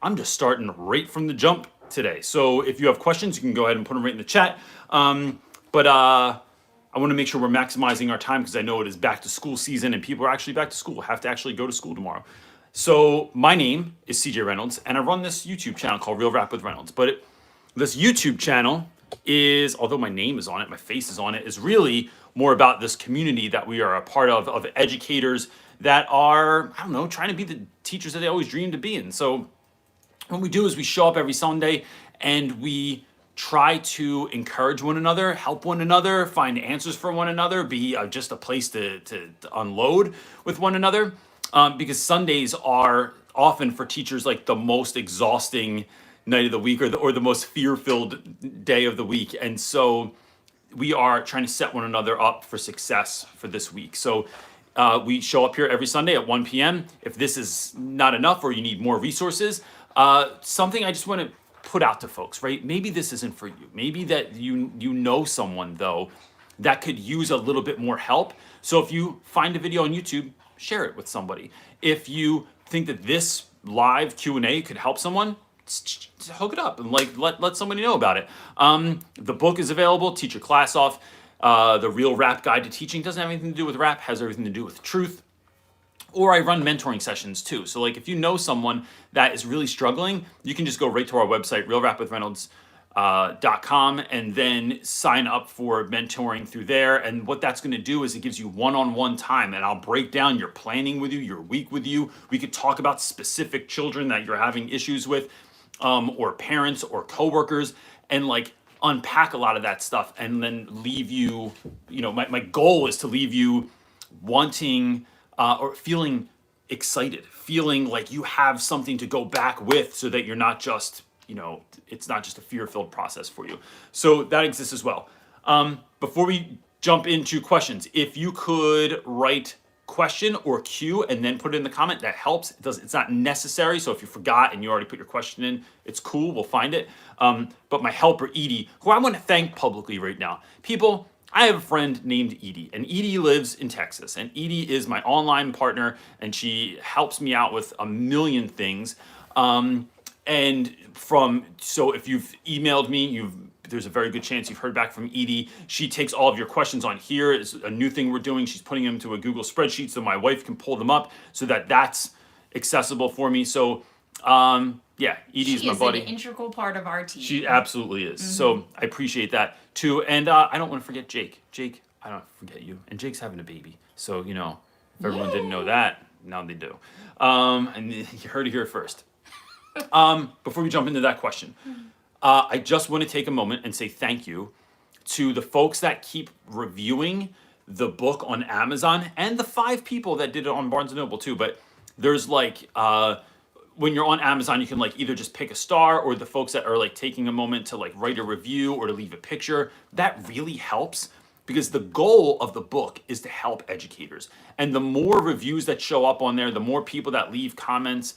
I'm just starting right from the jump today. So if you have questions, you can go ahead and put them right in the chat. But I want to make sure we're maximizing our time because I know it is back to school season and people are actually back to school, have to actually go to school tomorrow. So my name is CJ Reynolds and I run this YouTube channel called Real Rap with Reynolds. But this YouTube channel is, although my name is on it, my face is on it, is really more about this community that we are a part of educators that are, I don't know, trying to be the teachers that they always dreamed of being. So what we do is we show up every Sunday and we try to encourage one another, help one another, find answers for one another, be just a place to unload with one another. Because Sundays are often for teachers like the most exhausting night of the week or the most fear-filled day of the week. And so we are trying to set one another up for success for this week. So we show up here every Sunday at 1 p.m. If this is not enough or you need more resources, something I just want to put out to folks, right? Maybe this isn't for you. Maybe that you know someone though that could use a little bit more help. So if you find a video on YouTube, share it with somebody. If you think that this live Q&A could help someone, hook it up and like let somebody know about it. The book is available. Teach your class off. The Real Rap Guide to Teaching doesn't have anything to do with rap, has everything to do with truth. Or I run mentoring sessions too. So like if you know someone that is really struggling, you can just go right to our website, realrapwithreynolds.com, and then sign up for mentoring through there. And what that's going to do is it gives you one-on-one time, and I'll break down your planning with you, your week with you. We could talk about specific children that you're having issues with, or parents or coworkers, and like unpack a lot of that stuff and then leave you, my goal is to leave you wanting or feeling excited, feeling like you have something to go back with so that you're not just, it's not just a fear-filled process for you. So that exists as well. Before we jump into questions, if you could write question or Q and then put it in the comment, that helps. It's not necessary. So if you forgot and you already put your question in, it's cool. We'll find it. But my helper, Edie, who I want to thank publicly right now. People, I have a friend named Edie, and Edie lives in Texas, and Edie is my online partner, and she helps me out with a million things. So if you've emailed me, there's a very good chance you've heard back from Edie. She takes all of your questions on here. It's a new thing we're doing. She's putting them into a Google spreadsheet so my wife can pull them up so that that's accessible for me. So, Edie's my buddy. She is an integral part of our team. She absolutely is. Mm-hmm. So I appreciate that too. And I don't want to forget Jake. Jake, I don't forget you. And Jake's having a baby. So, if everyone didn't know that, now they do. And you heard it here first. Before we jump into that question, I just want to take a moment and say thank you to the folks that keep reviewing the book on Amazon and the 5 people that did it on Barnes & Noble too. But there's when you're on Amazon, you can either just pick a star, or the folks that are taking a moment to write a review or to leave a picture. That really helps because the goal of the book is to help educators. And the more reviews that show up on there, the more people that leave comments,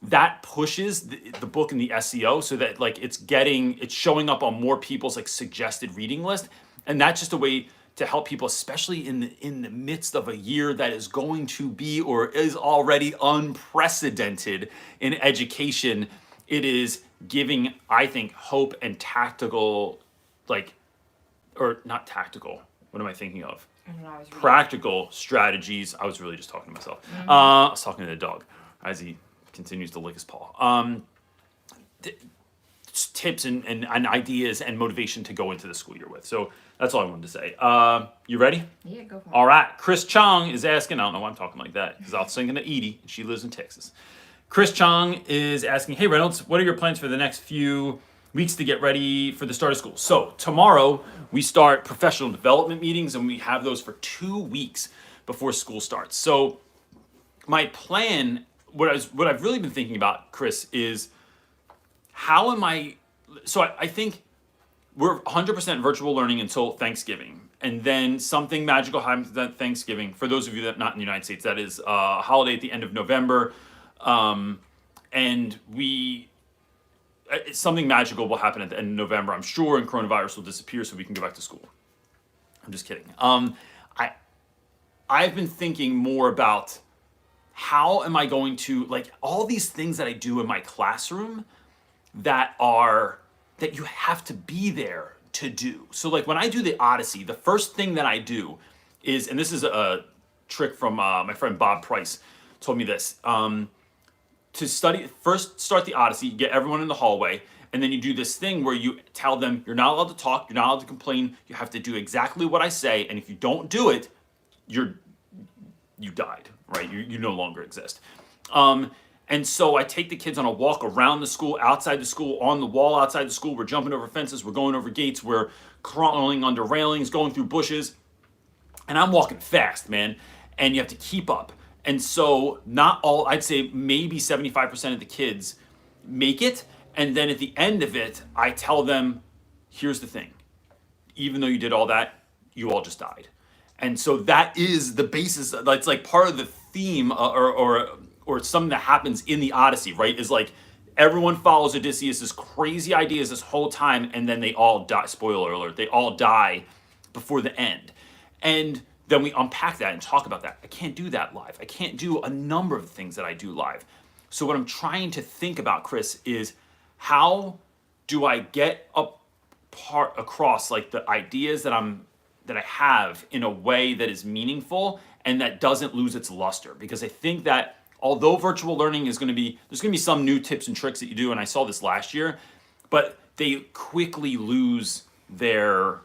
that pushes the book in the SEO so that it's showing up on more people's suggested reading list. And that's just a way to help people, especially in the midst of a year that is going to be or is already unprecedented in education. It is giving, I think, hope and tactical, or not tactical. What am I thinking of? Practical strategies. I was really just talking to myself. Mm-hmm. I was talking to the dog as he continues to lick his paw. Tips and ideas and motivation to go into the school year with. So that's all I wanted to say. You ready? Yeah, go for it. All right. Chris Chong is asking, I don't know why I'm talking like that, because I was thinking of Edie, and she lives in Texas. Chris Chong is asking, hey Reynolds, what are your plans for the next few weeks to get ready for the start of school? So tomorrow we start professional development meetings, and we have those for 2 weeks before school starts. So my plan, what I've really been thinking about, Chris, is how am I think we're 100% virtual learning until Thanksgiving. And then something magical happens at Thanksgiving. For those of you that are not in the United States, that is a holiday at the end of November. And something magical will happen at the end of November, I'm sure, and coronavirus will disappear so we can go back to school. I'm just kidding. I've been thinking more about how am I going to, like, all these things that I do in my classroom that you have to be there to do. So like when I do the Odyssey, the first thing that I do is, and this is a trick from my friend Bob Price told me this, to study, first start the Odyssey, get everyone in the hallway, and then you do this thing where you tell them you're not allowed to talk, you're not allowed to complain, you have to do exactly what I say, and if you don't do it, you died, right? You no longer exist. And so I take the kids on a walk around the school, outside the school, on the wall outside the school. We're jumping over fences, we're going over gates, we're crawling under railings, going through bushes. And I'm walking fast, man. And you have to keep up. And so not all, I'd say maybe 75% of the kids make it. And then at the end of it, I tell them, here's the thing. Even though you did all that, you all just died. And so that is the basis. That's like part of the theme, or something that happens in the Odyssey, right? Is like everyone follows Odysseus' crazy ideas this whole time, and then they all die. Spoiler alert: they all die before the end. And then we unpack that and talk about that. I can't do that live. I can't do a number of things that I do live. So what I'm trying to think about, Chris, is how do I get across like the ideas that I have in a way that is meaningful and that doesn't lose its luster? Because I think that although virtual learning there's going to be some new tips and tricks that you do, and I saw this last year, but they quickly lose their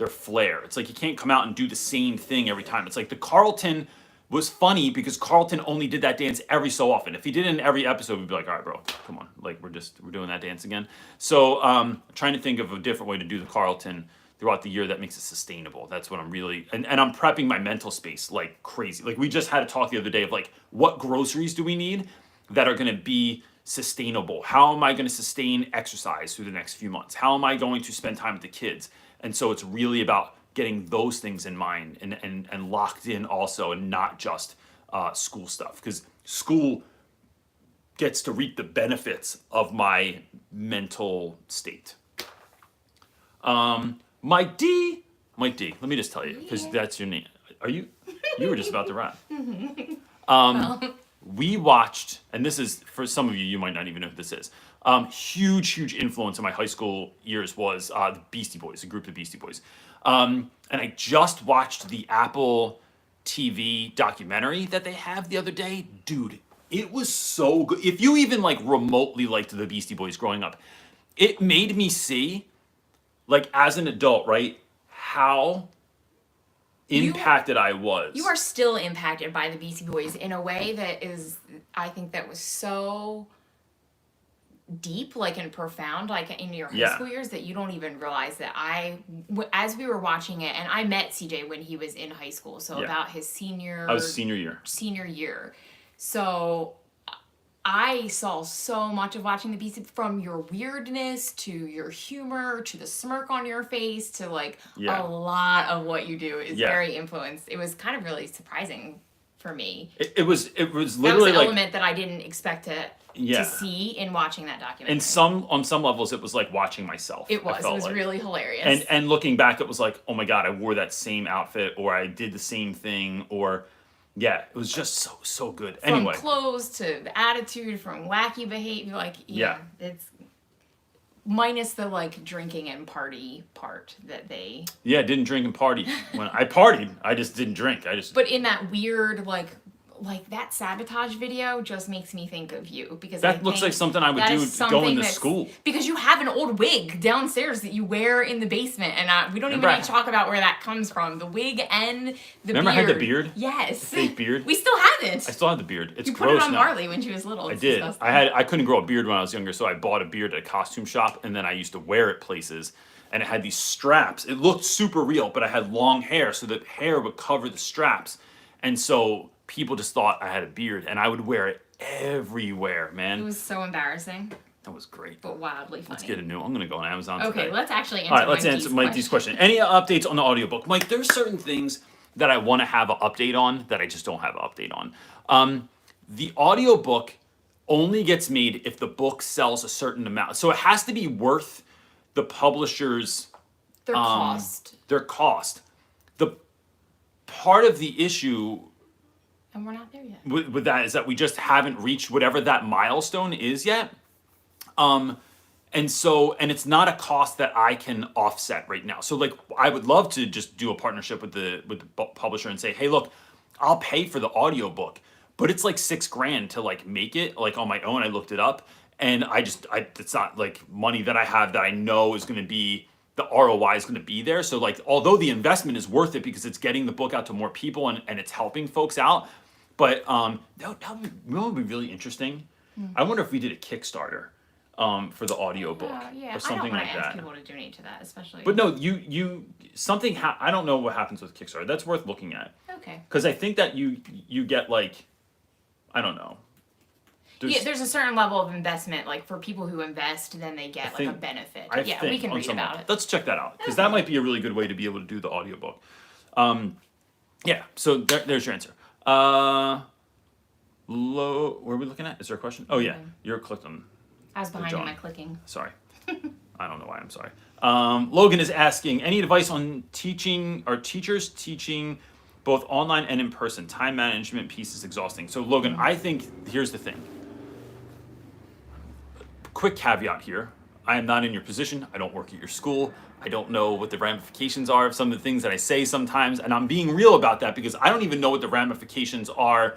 flair. It's like you can't come out and do the same thing every time. It's like the Carlton was funny because Carlton only did that dance every so often. If he did it in every episode, we'd be like, all right, bro, come on. Like, we're doing that dance again. So trying to think of a different way to do the Carlton throughout the year that makes it sustainable. That's what I'm really, and I'm prepping my mental space like crazy. Like we just had a talk the other day of like, what groceries do we need that are going to be sustainable? How am I going to sustain exercise through the next few months? How am I going to spend time with the kids? And so it's really about getting those things in mind and locked in also, and not just school stuff, because school gets to reap the benefits of my mental state. Mike D, let me just tell you, because that's your name. You were just about to rap. We watched, and this is, for some of you, you might not even know who this is. Huge influence in my high school years was the Beastie Boys, a group of Beastie Boys. And I just watched the Apple TV documentary that they have the other day. Dude, it was so good. If you even like remotely liked the Beastie Boys growing up, it made me see, like as an adult, right, how impacted I was. You are still impacted by the Beastie Boys in a way that is, I think that was so deep, like, and profound, like in your high school years, that you don't even realize that as we were watching it, and I met CJ when he was in high school, so about his senior year. So I saw so much of watching the Beastie, from your weirdness to your humor to the smirk on your face to like a lot of what you do is very influenced. It was kind of really surprising for me. It was literally that was an like element that I didn't expect to see in watching that documentary. And on some levels, it was like watching myself. It was like really hilarious. And looking back, it was like, oh my God, I wore that same outfit, or I did the same thing, or it was just so good. Anyway, from clothes to the attitude, from wacky behavior, like it's minus the like drinking and party part that they didn't drink and party. When I partied, I just didn't drink. But in that weird like that sabotage video just makes me think of you, because that looks like something I would do going to school. Because you have an old wig downstairs that you wear in the basement, and we don't even need to talk about where that comes from. The wig and the Remember beard. I had the beard? Yes. Fake beard. We still have it. I still have the beard. It's you gross put it on now. Marley when she was little. It's I did. disgusting. I couldn't grow a beard when I was younger, so I bought a beard at a costume shop, and then I used to wear it places. And it had these straps. It looked super real, but I had long hair, so the hair would cover the straps. And so people just thought I had a beard, and I would wear it everywhere, man. It was so embarrassing. That was great. But wildly funny. Let's get a new. I'm going to go on Amazon today. Okay, let's actually answer All right, let's answer Mike D's question. Any updates on the audiobook? Mike, there's certain things that I want to have an update on that I just don't have an update on. The audiobook only gets made if the book sells a certain amount. So it has to be worth the publisher's cost. Their cost. The part of the issue And we're not there yet. with that is that we just haven't reached whatever that milestone is yet. And it's not a cost that I can offset right now. So like, I would love to just do a partnership with the publisher and say, hey, look, I'll pay for the audiobook, but it's like $6,000 to like make it like on my own. I looked it up, and it's not like money that I have that I know is going to be, the ROI is going to be there. So like, although the investment is worth it because it's getting the book out to more people and it's helping folks out, but that would be really interesting. I wonder if we did a Kickstarter for the audiobook Yeah, or something like I don't want to ask that. people to donate to that, especially. But no, something. I don't know what happens with Kickstarter. That's worth looking at. Okay. Because I think that you get like, I don't know. There's a certain level of investment. Like for people who invest, then they get like a benefit. We can read about it. Let's check that out, because that might be a really good way to be able to do the audiobook. Yeah. So there's your answer. Where are we looking at? Is there a question? Oh yeah, you're clicked on. I was behind in my clicking. Sorry. I don't know why, I'm sorry. Logan is asking, any advice on teaching or teachers teaching both online and in person? Time management piece is exhausting. So Logan, I think here's the thing. Quick caveat here. I am not in your position. I don't work at your school. I don't know what the ramifications are of some of the things that I say sometimes. And I'm being real about that because I don't even know what the ramifications are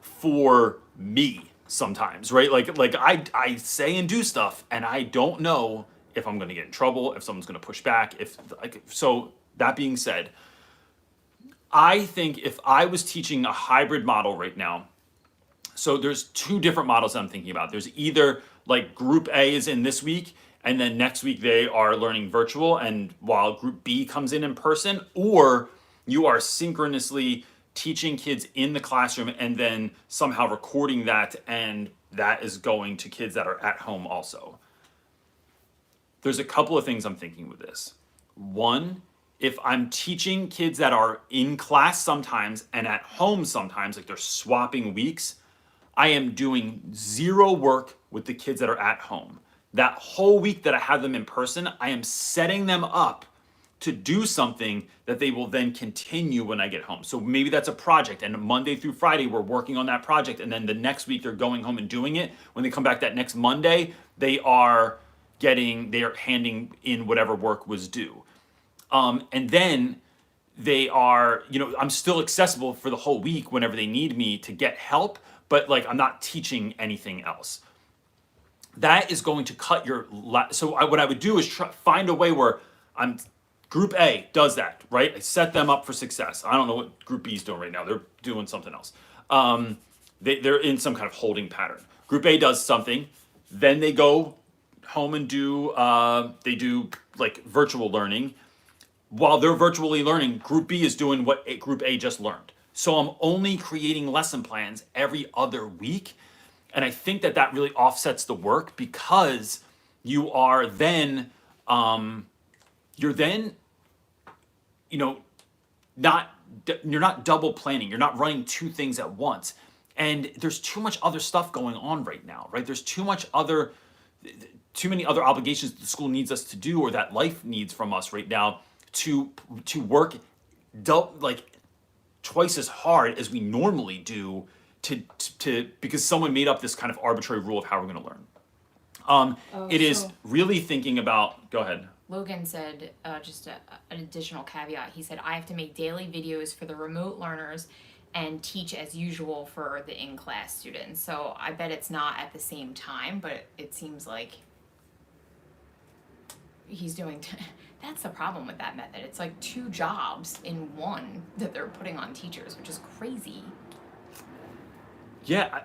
for me sometimes, right? Like I say and do stuff, and I don't know if I'm going to get in trouble, if someone's going to push back, so that being said, I think if I was teaching a hybrid model right now, so there's two different models I'm thinking about. There's either like group A is in this week, and then next week they are learning virtual, and while group B comes in person, or you are synchronously teaching kids in the classroom and then somehow recording that, and that is going to kids that are at home also. There's a couple of things I'm thinking with this. One, if I'm teaching kids that are in class sometimes and at home sometimes, like they're swapping weeks, I am doing zero work with the kids that are at home. That whole week that I have them in person, I am setting them up to do something that they will then continue when I get home. So maybe that's a project, and Monday through Friday we're working on that project, and then the next week they're going home and doing it. When they come back that next Monday, they are handing in whatever work was due. And then they are, I'm still accessible for the whole week whenever they need me to get help, but like I'm not teaching anything else. That is going to cut what I would do is find a way where Group A does that, right? I set them up for success. I don't know what Group B is doing right now. They're doing something else. They're in some kind of holding pattern. Group A does something, then they go home and do like virtual learning. While they're virtually learning, Group B is doing what Group A just learned. So I'm only creating lesson plans every other week. And I think that really offsets the work, because you are then, you're not double planning. You're not running two things at once. And there's too much other stuff going on right now, right? There's too many other obligations that the school needs us to do, or that life needs from us right now, to work like twice as hard as we normally do because someone made up this kind of arbitrary rule of how we're going to learn. It is really thinking about. Go ahead. Logan said, just an additional caveat. He said, I have to make daily videos for the remote learners and teach as usual for the in-class students. So I bet it's not at the same time, but it seems like he's doing. That's the problem with that method. It's like two jobs in one that they're putting on teachers, which is crazy. Yeah.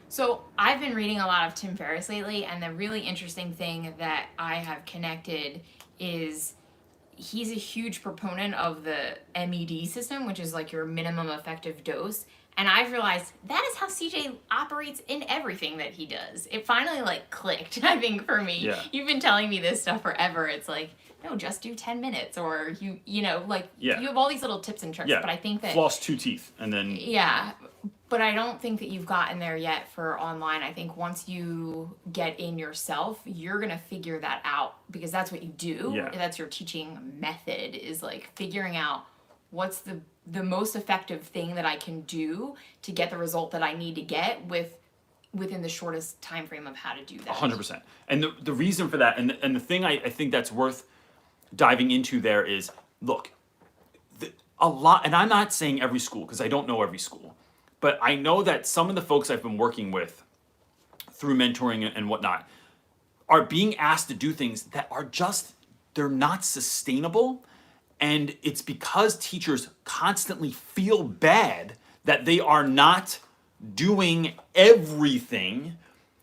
So I've been reading a lot of Tim Ferriss lately, and the really interesting thing that I have connected is he's a huge proponent of the MED system, which is like your minimum effective dose. And I've realized that is how CJ operates in everything that he does. It finally like clicked, I think, for me. Yeah. You've been telling me this stuff forever. It's like, no, just do 10 minutes, or you have all these little tips and tricks. Yeah. But I think that floss 2 teeth and then. Yeah. But I don't think that you've gotten there yet for online. I think once you get in yourself, you're going to figure that out, because that's what you do. Yeah. That's your teaching method, is like figuring out what's the most effective thing that I can do to get the result that I need to get within the shortest time frame of how to do that. 100%. And the reason for that, and the thing I think that's worth diving into there is, look, a lot, and I'm not saying every school, because I don't know every school, but I know that some of the folks I've been working with through mentoring and whatnot are being asked to do things that are just, they're not sustainable. And it's because teachers constantly feel bad that they are not doing everything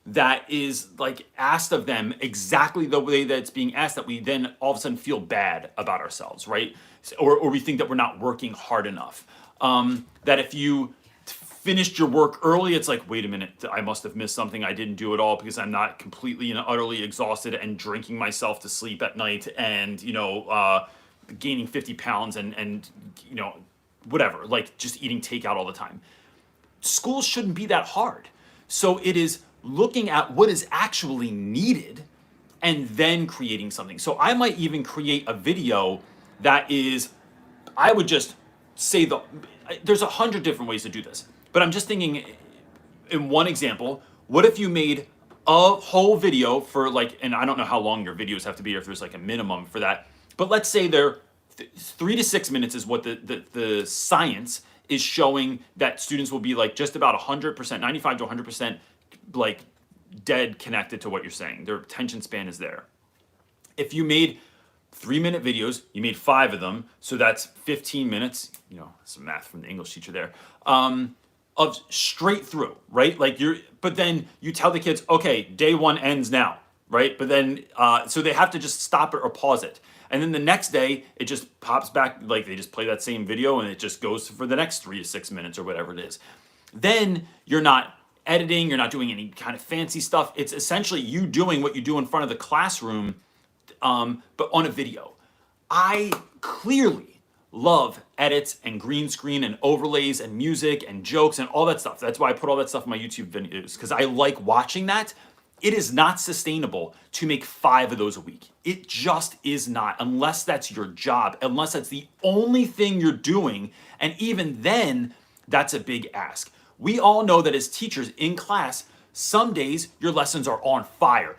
that is like asked of them exactly the way that it's being asked, that we then all of a sudden feel bad about ourselves, right? Or we think that we're not working hard enough. That if you finished your work early, it's like, wait a minute, I must have missed something. I didn't do it all because I'm not completely and utterly exhausted and drinking myself to sleep at night and, gaining 50 pounds and whatever, like just eating takeout all the time. Schools shouldn't be that hard. So it is looking at what is actually needed and then creating something. So I might even create a video that is, I would just say there's 100 different ways to do this, but I'm just thinking in one example, what if you made a whole video for like, and I don't know how long your videos have to be, or if there's like a minimum for that, but let's say they're 3 to 6 minutes is what the science is showing that students will be like just about 100%, 95 to 100% like dead connected to what you're saying. Their attention span is there. If you made 3-minute videos, you made 5 of them, so that's 15 minutes, some math from the English teacher there, of straight through, right? Like but then you tell the kids, okay, day 1 ends now, right? But then, so they have to just stop it or pause it. And then the next day, it just pops back, like they just play that same video and it just goes for the next 3 to 6 minutes or whatever it is. Then you're not editing, you're not doing any kind of fancy stuff. It's essentially you doing what you do in front of the classroom, but on a video. I clearly love edits and green screen and overlays and music and jokes and all that stuff. That's why I put all that stuff in my YouTube videos, because I like watching that. It is not sustainable to make 5 of those a week. It just is not, unless that's your job, unless that's the only thing you're doing. And even then, that's a big ask. We all know that as teachers in class, some days your lessons are on fire.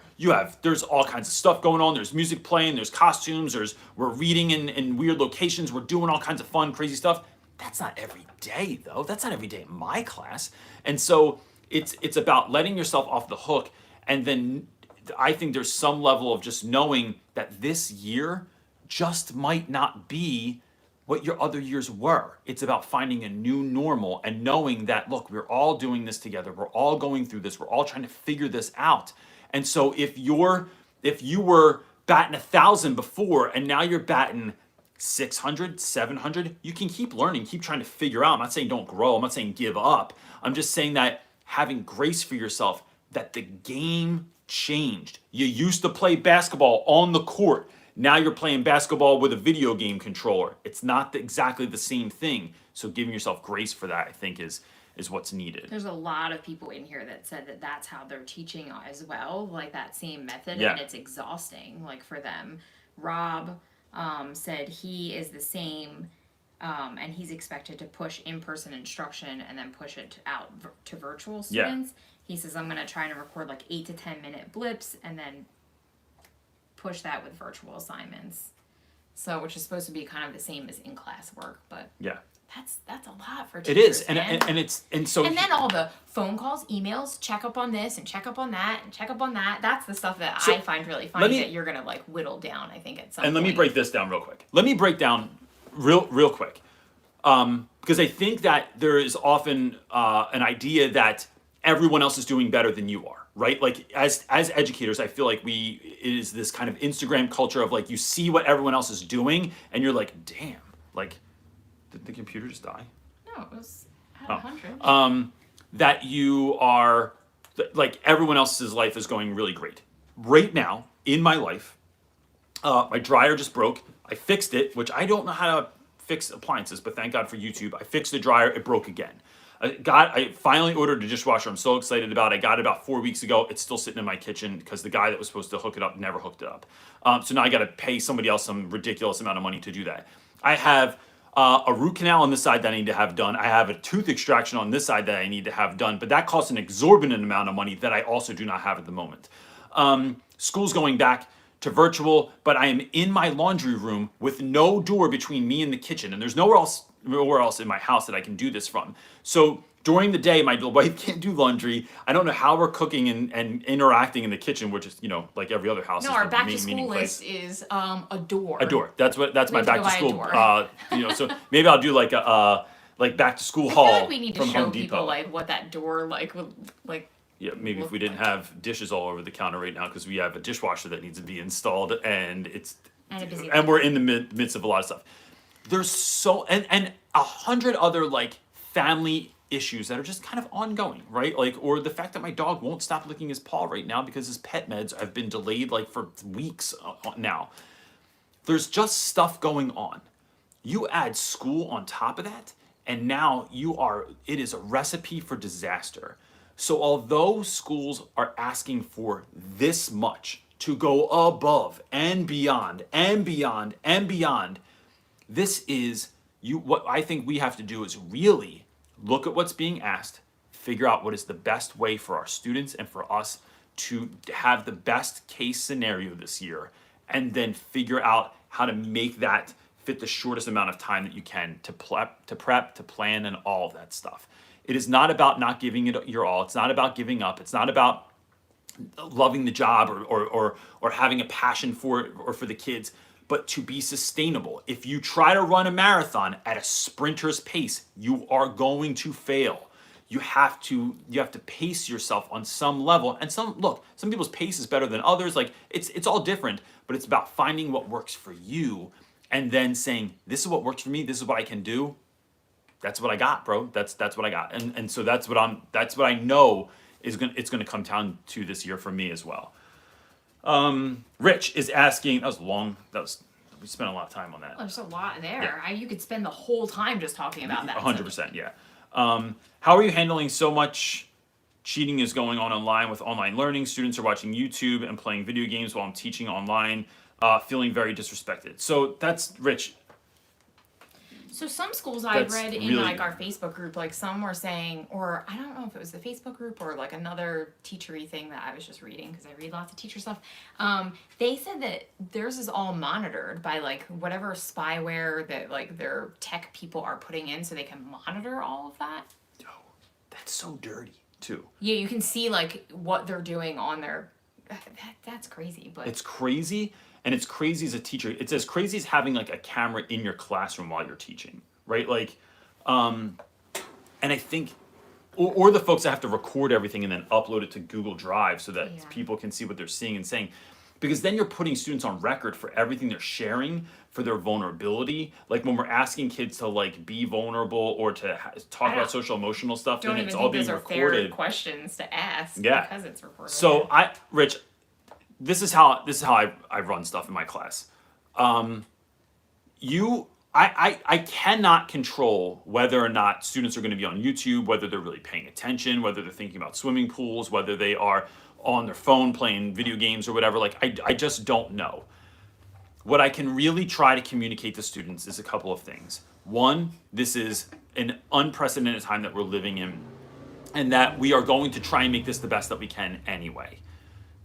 There's all kinds of stuff going on. There's music playing, there's costumes, we're reading in weird locations, we're doing all kinds of fun, crazy stuff. That's not every day though. That's not every day in my class. And so it's about letting yourself off the hook. And then I think there's some level of just knowing that this year just might not be what your other years were. It's about finding a new normal and knowing that, look, we're all doing this together. We're all going through this. We're all trying to figure this out. And so if you were batting 1,000 before and now you're batting 600, 700, you can keep learning, keep trying to figure out. I'm not saying don't grow. I'm not saying give up. I'm just saying that having grace for yourself, that the game changed. You used to play basketball on the court. Now you're playing basketball with a video game controller. It's not exactly the same thing. So giving yourself grace for that, I think, is what's needed. There's a lot of people in here that said that that's how they're teaching as well, like that same method, Yeah. and it's exhausting, like for them. Rob said he is the same, and he's expected to push in-person instruction and then push it out to virtual students. Yeah. He says, I'm going to try and record like 8 to 10 minute blips and then push that with virtual assignments. So, which is supposed to be kind of the same as in-class work, but yeah, that's a lot for it teachers. is, and so then all the phone calls, emails, check up on this and check up on that and check up on that. That's the stuff that I find really funny that you're gonna like whittle down. I think at some point. Let me break this down real quick. Let me break down real quick, because I think that there is often an idea that everyone else is doing better than you are, right? Like as educators, I feel like it is this kind of Instagram culture of like, you see what everyone else is doing and you're like, damn, like, did the computer just die? No, it was at 100. That you are, like everyone else's life is going really great. Right now, in my life, my dryer just broke. I fixed it, which I don't know how to fix appliances, but thank God for YouTube. I fixed the dryer, it broke again. I finally ordered a dishwasher. I'm so excited about it. I got it about 4 weeks ago. It's still sitting in my kitchen because the guy that was supposed to hook it up never hooked it up. So now I got to pay somebody else some ridiculous amount of money to do that. I have a root canal on this side that I need to have done. I have a tooth extraction on this side that I need to have done, but that costs an exorbitant amount of money that I also do not have at the moment. School's going back to virtual, but I am in my laundry room with no door between me and the kitchen, and there's nowhere else in my house that I can do this from. So during the day, my wife can't do laundry. I don't know how we're cooking and interacting in the kitchen, which is, like every other house. No, is our the back to meeting school place. list is a door. A door. That's my have to back go to buy a school. door. So maybe I'll do like a back to school I haul feel like we need to from show Home people Depot. like what that door like. Yeah, maybe if we didn't have dishes all over the counter right now because we have a dishwasher that needs to be installed and and we're in the midst of a lot of stuff. There's and 100 other like family issues that are just kind of ongoing, right? Like, or the fact that my dog won't stop licking his paw right now because his pet meds have been delayed like for weeks now. There's just stuff going on. You add school on top of that, and now it is a recipe for disaster. So although schools are asking for this much to go above and beyond and beyond and beyond, this is what I think we have to do is really look at what's being asked, figure out what is the best way for our students and for us to have the best case scenario this year, and then figure out how to make that fit the shortest amount of time that you can to prep, to plan, and all of that stuff. It is not about not giving it your all. It's not about giving up. It's not about loving the job or having a passion for it or for the kids, but to be sustainable. If you try to run a marathon at a sprinter's pace, you are going to fail. You have to pace yourself on some level. And some people's pace is better than others. Like it's all different, but it's about finding what works for you and then saying, this is what works for me, this is what I can do. That's what I got, bro. That's what I got. And so that's what I know it's gonna come down to this year for me as well. Rich is asking, we spent a lot of time on that. Well, there's a lot there. Yeah. You could spend the whole time just talking about that. 100%, yeah. How are you handling so much cheating is going on online with online learning? Students are watching YouTube and playing video games while I'm teaching online, feeling very disrespected. So that's Rich. So some schools I've read in really like our Facebook group, like some were saying, or I don't know if it was the Facebook group or like another teachery thing that I was just reading because I read lots of teacher stuff. They said that theirs is all monitored by like whatever spyware that like their tech people are putting in, so they can monitor all of that. Yo, that's so dirty too. Yeah, you can see like what they're doing on their. That's crazy, but it's crazy. And it's crazy as a teacher. It's as crazy as having like a camera in your classroom while you're teaching, right? Like, and I think, or the folks that have to record everything and then upload it to Google Drive so that people can see what they're seeing and saying. Because then you're putting students on record for everything they're sharing, for their vulnerability. Like when we're asking kids to like be vulnerable or to talk about social emotional stuff, then it's all being recorded. Fair questions to ask because it's recorded. So Rich, this is how I run stuff in my class. I cannot control whether or not students are going to be on YouTube, whether they're really paying attention, whether they're thinking about swimming pools, whether they are on their phone playing video games or whatever. Like I just don't know. What I can really try to communicate to students is a couple of things. One, this is an unprecedented time that we're living in, and that we are going to try and make this the best that we can anyway.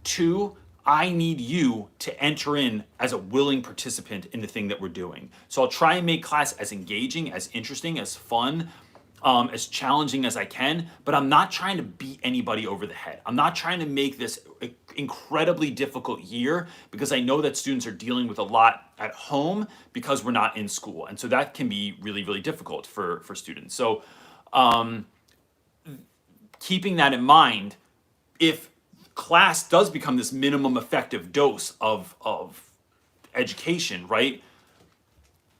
Two, I need you to enter in as a willing participant in the thing that we're doing. So I'll try and make class as engaging, as interesting, as fun, as challenging as I can, but I'm not trying to beat anybody over the head. I'm not trying to make this incredibly difficult year because I know that students are dealing with a lot at home because we're not in school. And so that can be really, really difficult for students. So keeping that in mind, if class does become this minimum effective dose of education, right?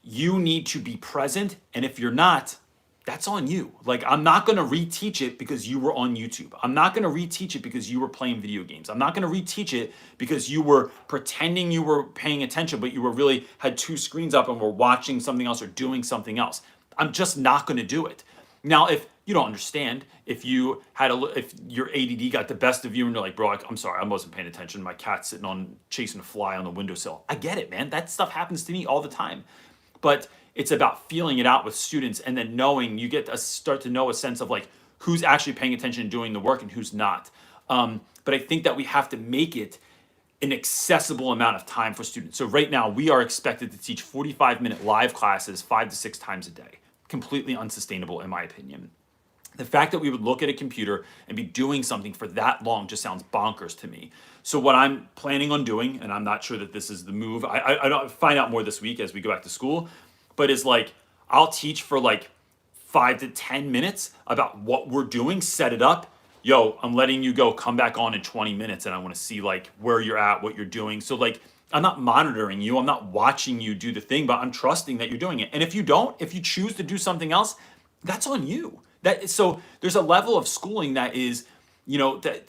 You need to be present, and if you're not, that's on you. Like, I'm not going to reteach it because you were on YouTube. I'm not going to reteach it because you were playing video games. I'm not going to reteach it because you were pretending you were paying attention, but you were really had two screens up and were watching something else or doing something else. I'm just not going to do it. Now, if you don't understand, if your ADD got the best of you and you're like, bro, I'm sorry, I wasn't paying attention. My cat's sitting chasing a fly on the windowsill. I get it, man. That stuff happens to me all the time. But It's about feeling it out with students, and then knowing, you get to start to know a sense of like who's actually paying attention and doing the work and who's not. But I think that we have to make it an accessible amount of time for students. So right now we are expected to teach 45-minute live classes 5 to 6 times a day. Completely unsustainable in my opinion. The fact that we would look at a computer and be doing something for that long just sounds bonkers to me. So what I'm planning on doing, and I'm not sure that this is the move, I don't find out more this week as we go back to school, but is like, I'll teach for like 5 to 10 minutes about what we're doing, set it up. Yo, I'm letting you go, come back on in 20 minutes and I want to see like where you're at, what you're doing. So like, I'm not monitoring you, I'm not watching you do the thing, but I'm trusting that you're doing it. And if you don't, if you choose to do something else, that's on you. So there's a level of schooling that is, that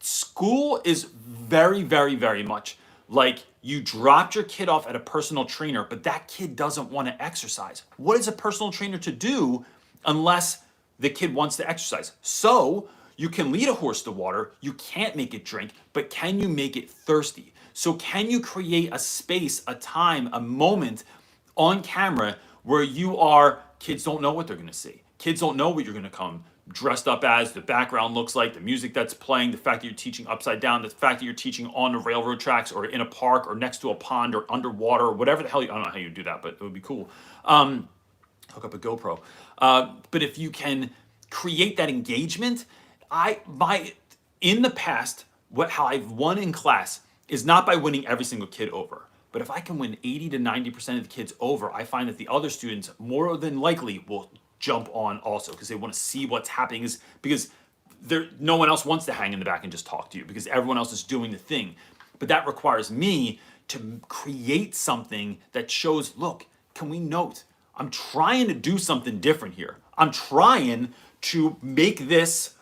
school is very, very, very much like you dropped your kid off at a personal trainer, but that kid doesn't want to exercise. What is a personal trainer to do unless the kid wants to exercise? So you can lead a horse to water, you can't make it drink, but can you make it thirsty? So can you create a space, a time, a moment on camera where kids don't know what they're going to see. Kids don't know what you're going to come dressed up as, the background looks like, the music that's playing, the fact that you're teaching upside down, the fact that you're teaching on the railroad tracks or in a park or next to a pond or underwater or whatever the hell, I don't know how you do that, but it would be cool. Hook up a GoPro. But if you can create that engagement, in the past, how I've won in class is not by winning every single kid over. But if I can win 80 to 90% of the kids over, I find that the other students more than likely will jump on also because they want to see what's happening, because no one else wants to hang in the back and just talk to you because everyone else is doing the thing. But that requires me to create something that shows, look, can we note? I'm trying to do something different here. I'm trying to make this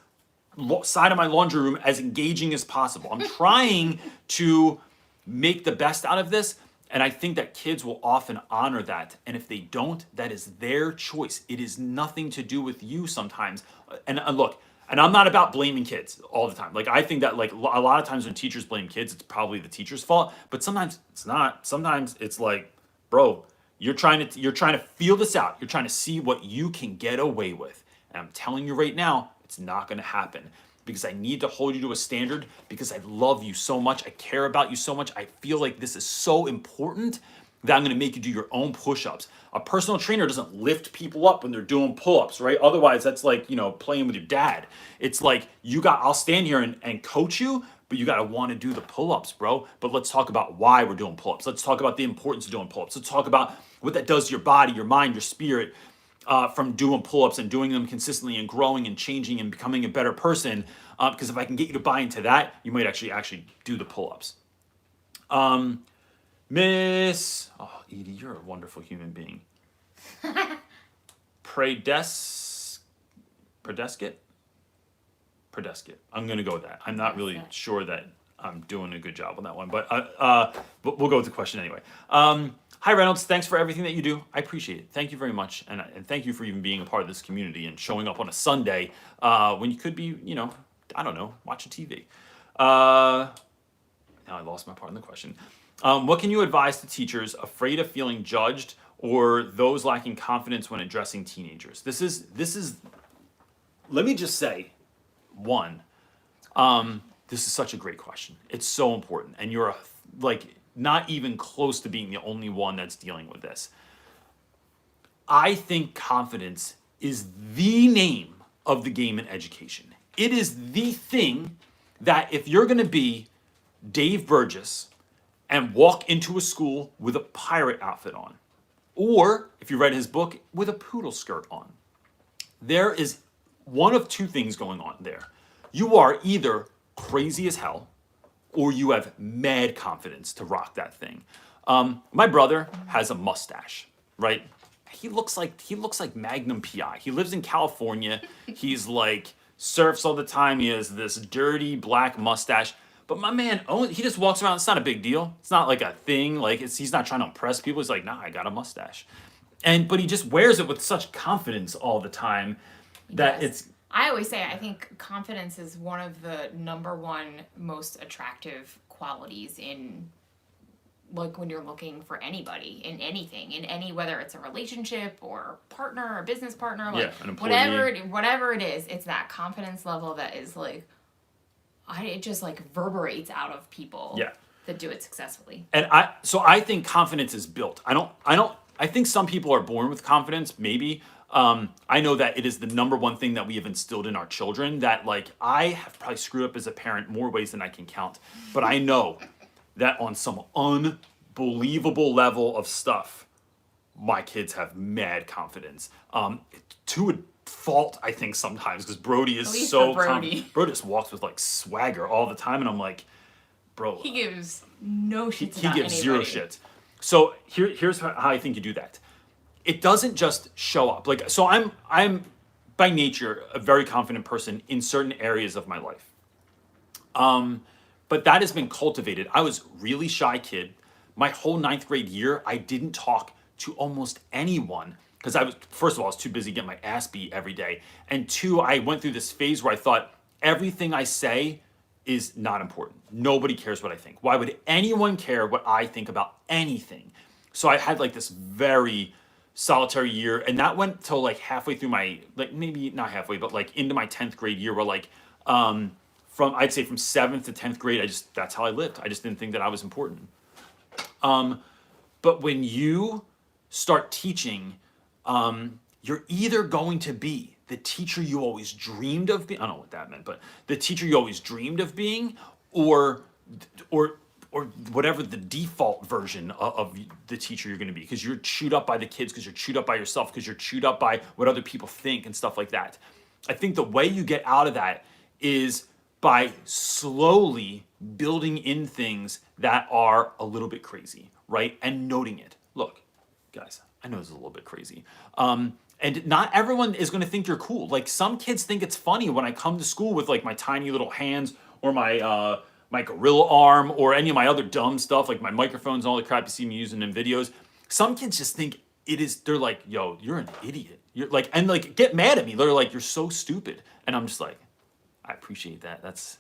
side of my laundry room as engaging as possible. I'm trying to make the best out of this. And I think that kids will often honor that. And if they don't, that is their choice. It is nothing to do with you sometimes. And look, and I'm not about blaming kids all the time. Like, I think that like a lot of times when teachers blame kids, it's probably the teacher's fault. But sometimes it's not. Sometimes it's like, bro, you're trying to feel this out. You're trying to see what you can get away with. And I'm telling you right now, it's not going to happen. Because I need to hold you to a standard, because I love you so much, I care about you so much, I feel like this is so important that I'm gonna make you do your own push-ups. A personal trainer doesn't lift people up when they're doing pull-ups, right? Otherwise, that's like, playing with your dad. It's like, I'll stand here and coach you, but you gotta wanna do the pull-ups, bro. But let's talk about why we're doing pull-ups. Let's talk about the importance of doing pull-ups. Let's talk about what that does to your body, your mind, your spirit, from doing pull-ups and doing them consistently and growing and changing and becoming a better person. Because if I can get you to buy into that, you might actually do the pull-ups. Edie, you're a wonderful human being. Predesket? I'm going to go with that. I'm not really sure that I'm doing a good job on that one, but we'll go with the question anyway. Hi, Reynolds. Thanks for everything that you do. I appreciate it. Thank you very much. And thank you for even being a part of this community and showing up on a Sunday when you could be, I don't know, watching TV. Now I lost my part in the question. What can you advise to teachers afraid of feeling judged or those lacking confidence when addressing teenagers? This is, let me just say, this is such a great question. It's so important. And you're not even close to being the only one that's dealing with this. I think confidence is the name of the game in education. It is the thing that if you're going to be Dave Burgess and walk into a school with a pirate outfit on, or if you read his book, with a poodle skirt on, there is one of two things going on there. You are either crazy as hell, or you have mad confidence to rock that thing. My brother has a mustache, right? He looks like Magnum PI. He lives in California. He's like surfs all the time. He has this dirty black mustache. But my man, he just walks around. It's not a big deal. It's not like a thing. Like he's not trying to impress people. He's like, nah, I got a mustache. But he just wears it with such confidence all the time that it's. I always say I think confidence is one of the number one most attractive qualities in like when you're looking for anybody in anything, in any, whether it's a relationship or partner or business partner, like an employee. whatever it is, it's that confidence level that is like, it just like reverberates out of people Yeah. that do it successfully. And I think confidence is built. I think some people are born with confidence, maybe. I know that it is the number one thing that we have instilled in our children, that like I have probably screwed up as a parent more ways than I can count. But I know that on some unbelievable level of stuff, my kids have mad confidence. To a fault, I think, sometimes, because Brody is At least so for Brody. Bro just walks with like swagger all the time, and I'm like, bro, He gives no shit he about gives zero anybody. shit. So here's how I think you do that. It doesn't just show up. Like, so I'm by nature a very confident person in certain areas of my life. But that has been cultivated. I was a really shy kid. My whole ninth grade year, I didn't talk to almost anyone because first of all, I was too busy getting my ass beat every day. And two, I went through this phase where I thought everything I say is not important. Nobody cares what I think. Why would anyone care what I think about anything? So I had like this very solitary year, and that went till like halfway through my, like maybe not halfway, but like into my 10th grade year, where like from I'd say from 7th to 10th grade, that's how I lived. I just didn't think that I was important. But when you start teaching, you're either going to be the teacher you always dreamed of being. I don't know what that meant, but the teacher you always dreamed of being, or whatever the default version of the teacher you're going to be, because you're chewed up by the kids, because you're chewed up by yourself, because you're chewed up by what other people think and stuff like that. I think the way you get out of that is by slowly building in things that are a little bit crazy, right? And noting it. Look, guys, I know this is a little bit crazy. And not everyone is going to think you're cool. Like, some kids think it's funny when I come to school with like my tiny little hands, or my gorilla arm, or any of my other dumb stuff, like my microphones and all the crap you see me using in videos. Some kids just think they're like, yo, you're an idiot. You're like, and like get mad at me. They're like, you're so stupid. And I'm just like, I appreciate that. That's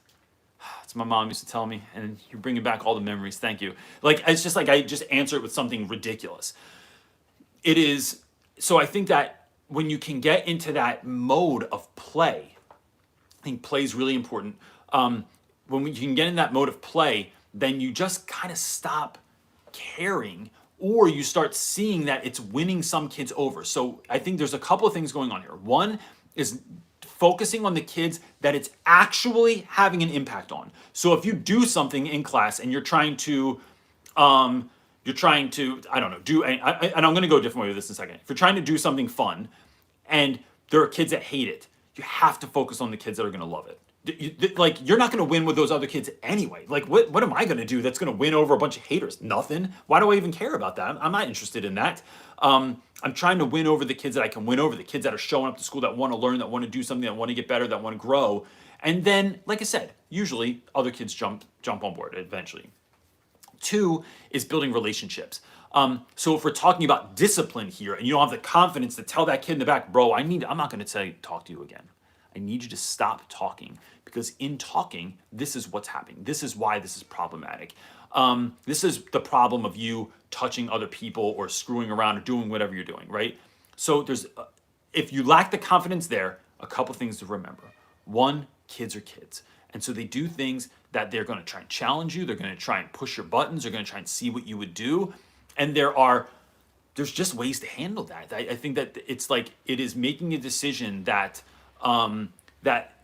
my mom used to tell me, and you're bringing back all the memories. Thank you. Like, it's just like I just answer it with something ridiculous. It is. So I think that when you can get into that mode of play, I think play is really important. When you can get in that mode of play, then you just kind of stop caring, or you start seeing that it's winning some kids over. So I think there's a couple of things going on here. One is focusing on the kids that it's actually having an impact on. So if you do something in class and you're trying to, I don't know, and I'm going to go a different way with this in a second. If you're trying to do something fun and there are kids that hate it, you have to focus on the kids that are going to love it. Like, you're not going to win with those other kids anyway. Like, what am I going to do that's going to win over a bunch of haters? Nothing. Why do I even care about that? I'm not interested in that. I'm trying to win over the kids that I can win over, the kids that are showing up to school, that want to learn, that want to do something, that want to get better, that want to grow. And then, like I said, usually other kids jump on board eventually. Two is building relationships. So if we're talking about discipline here, and you don't have the confidence to tell that kid in the back, bro, I'm not going to tell you to talk to you again. I need you to stop talking, because in talking, this is what's happening. This is why this is problematic. This is the problem of you touching other people or screwing around or doing whatever you're doing, right? So if you lack the confidence there, a couple things to remember. One, kids are kids. And so they do things that they're going to try and challenge you. They're going to try and push your buttons. They're going to try and see what you would do. And there's just ways to handle that. I think that it's like, it is making a decision that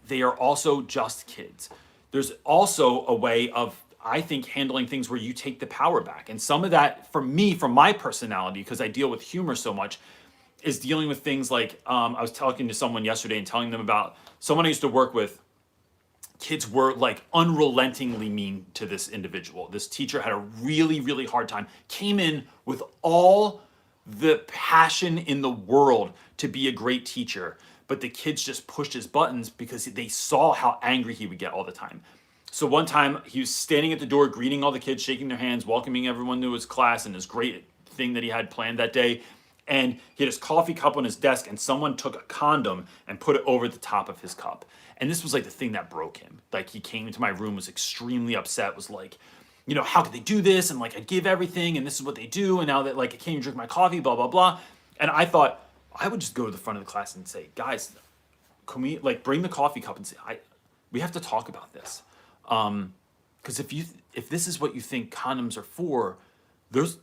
they are also just kids. There's also a way of, I think, handling things where you take the power back. And some of that, for me, from my personality, because I deal with humor so much, is dealing with things like, I was talking to someone yesterday and telling them about someone I used to work with. Kids were like unrelentingly mean to this individual. This teacher had a really, really hard time, came in with all the passion in the world to be a great teacher, but the kids just pushed his buttons because they saw how angry he would get all the time. So one time he was standing at the door, greeting all the kids, shaking their hands, welcoming everyone to his class and his great thing that he had planned that day. And he had his coffee cup on his desk, and someone took a condom and put it over the top of his cup. And this was like the thing that broke him. Like, he came into my room, was extremely upset, was like, how could they do this? And like, I give everything and this is what they do. And now that like, I can't even drink my coffee, blah, blah, blah. And I thought I would just go to the front of the class and say, guys, can we like bring the coffee cup and say, we have to talk about this. Because if this is what you think condoms are for, there's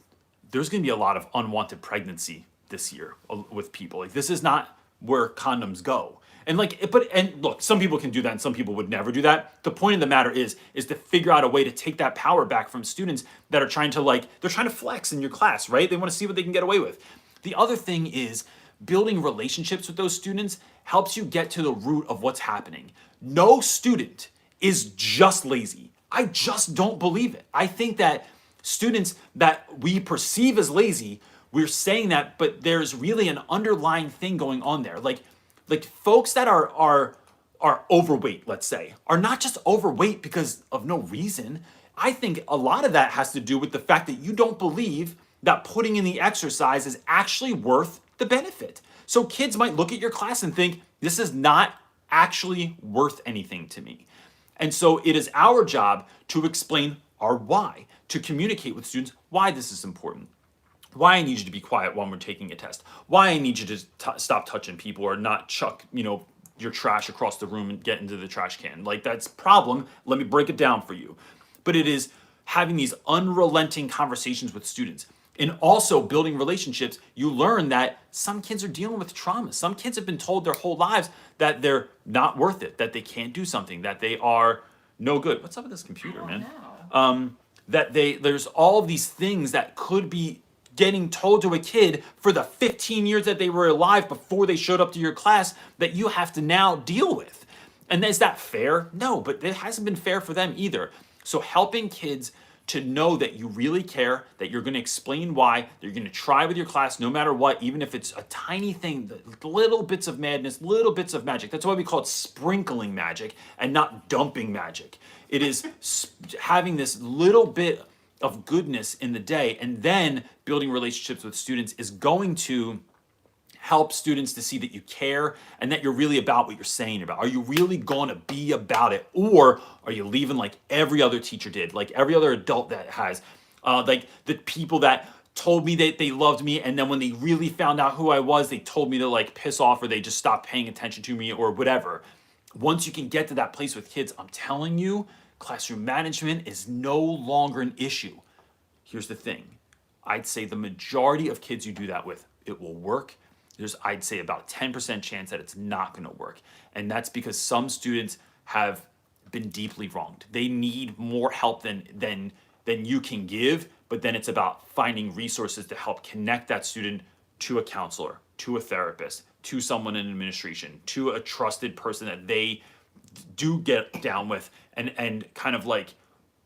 going to be a lot of unwanted pregnancy this year with people. Like, this is not where condoms go. And like, and look, some people can do that and some people would never do that. The point of the matter is to figure out a way to take that power back from students that are trying to they're trying to flex in your class, right? They want to see what they can get away with. The other thing is building relationships with those students helps you get to the root of what's happening. No student is just lazy. I just don't believe it. I think that students that we perceive as lazy, we're saying that, but there's really an underlying thing going on there. Like folks that are overweight, let's say, are not just overweight because of no reason. I think a lot of that has to do with the fact that you don't believe that putting in the exercise is actually worth the benefit. So kids might look at your class and think, this is not actually worth anything to me. And so it is our job to explain our why, to communicate with students why this is important, why I need you to be quiet when we're taking a test, why I need you to stop touching people or not chuck, your trash across the room and get into the trash can. Like, that's a problem. Let me break it down for you. But it is having these unrelenting conversations with students. And also building relationships, you learn that some kids are dealing with trauma. Some kids have been told their whole lives that they're not worth it, that they can't do something, that they are no good. What's up with this computer, man? That there's all these things that could be getting told to a kid for the 15 years that they were alive before they showed up to your class that you have to now deal with. And is that fair? No, but it hasn't been fair for them either. So helping kids to know that you really care, that you're going to explain why, that you're going to try with your class no matter what, even if it's a tiny thing, little bits of madness, little bits of magic. That's why we call it sprinkling magic and not dumping magic. It is having this little bit of goodness in the day, and then building relationships with students is going to help students to see that you care and that you're really about what you're saying about. Are you really going to be about it? Or are you leaving like every other teacher did, like every other adult that has, like the people that told me that they loved me, and then when they really found out who I was, they told me to like piss off, or they just stopped paying attention to me or whatever. Once you can get to that place with kids, I'm telling you, classroom management is no longer an issue. Here's the thing. I'd say the majority of kids you do that with, it will work. There's, I'd say, about 10% chance that it's not going to work. And that's because some students have been deeply wronged. They need more help than you can give, but then it's about finding resources to help connect that student to a counselor, to a therapist, to someone in administration, to a trusted person that they do get down with, and kind of like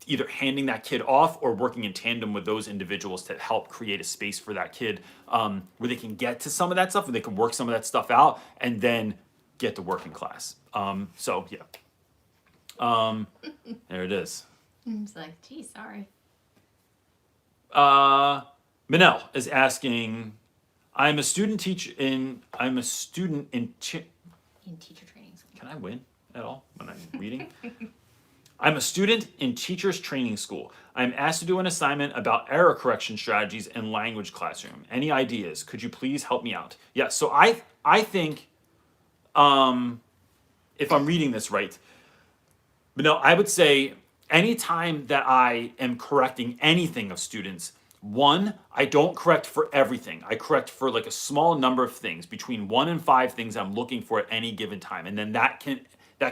either handing that kid off or working in tandem with those individuals to help create a space for that kid where they can get to some of that stuff, where they can work some of that stuff out and then get to work in class. So yeah, there it is. It's like, gee, sorry. Manel is asking, I'm a student in teacher training school. Can I win at all when I'm reading? I'm a student in teachers training school. I'm asked to do an assignment about error correction strategies in language classroom. Any ideas? Could you please help me out? Yeah, so I think, if I'm reading this right, but no, I would say anytime that I am correcting anything of students, one, I don't correct for everything. I correct for like a small number of things, between 1 and 5 things I'm looking for at any given time. And then that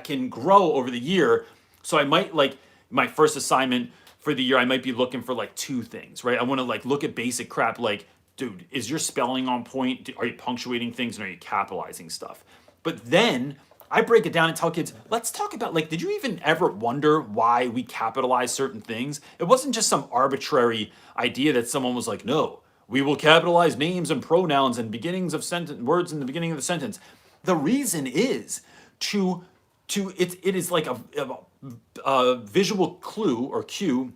can grow over the year. So I might, like, my first assignment for the year, I might be looking for like 2 things, right? I want to like look at basic crap, like, dude, is your spelling on point? Are you punctuating things, and are you capitalizing stuff? But then I break it down and tell kids, let's talk about, like, did you even ever wonder why we capitalize certain things? It wasn't just some arbitrary idea that someone was like, no, we will capitalize names and pronouns and beginnings of words in the beginning of the sentence. The reason is it is like a visual clue or cue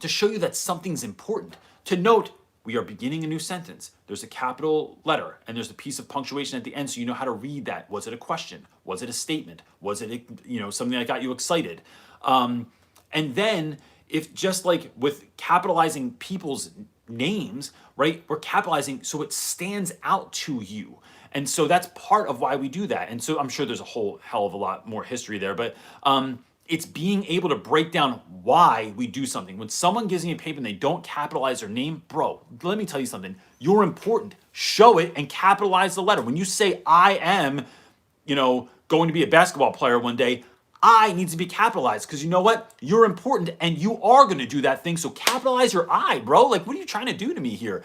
to show you that something's important. To note, we are beginning a new sentence. There's a capital letter and there's a piece of punctuation at the end, so you know how to read that. Was it a question? Was it a statement? Was it something that got you excited? And then if just like with capitalizing people's names, right? We're capitalizing so it stands out to you. And so that's part of why we do that. And so I'm sure there's a whole hell of a lot more history there, but it's being able to break down why we do something. When someone gives me a paper and they don't capitalize their name, bro, let me tell you something. You're important. Show it and capitalize the letter. When you say I am, going to be a basketball player one day, I needs to be capitalized because you know what? You're important and you are going to do that thing. So capitalize your I, bro. Like, what are you trying to do to me here?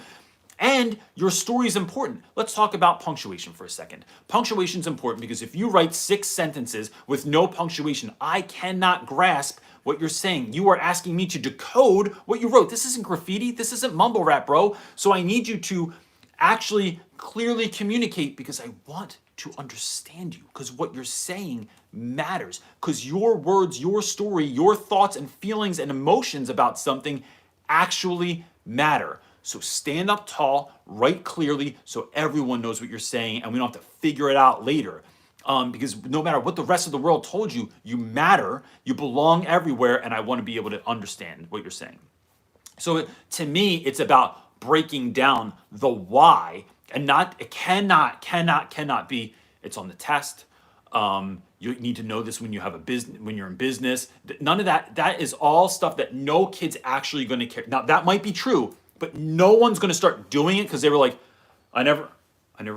And your story is important. Let's talk about punctuation for a second. Punctuation is important because if you write 6 sentences with no punctuation, I cannot grasp what you're saying. You are asking me to decode what you wrote. This isn't graffiti. This isn't mumble rap, bro. So I need you to actually clearly communicate because I want to understand you because what you're saying matters because your words, your story, your thoughts and feelings and emotions about something actually matter. So stand up tall, write clearly so everyone knows what you're saying and we don't have to figure it out later. Because no matter what the rest of the world told you, you matter, you belong everywhere, and I want to be able to understand what you're saying. So to me, it's about breaking down the why and it cannot be, it's on the test. You need to know this when you have a business, when you're in business. None of that. That is all stuff that no kid's actually going to care. Now that might be true, but no one's going to start doing it because they were like, I never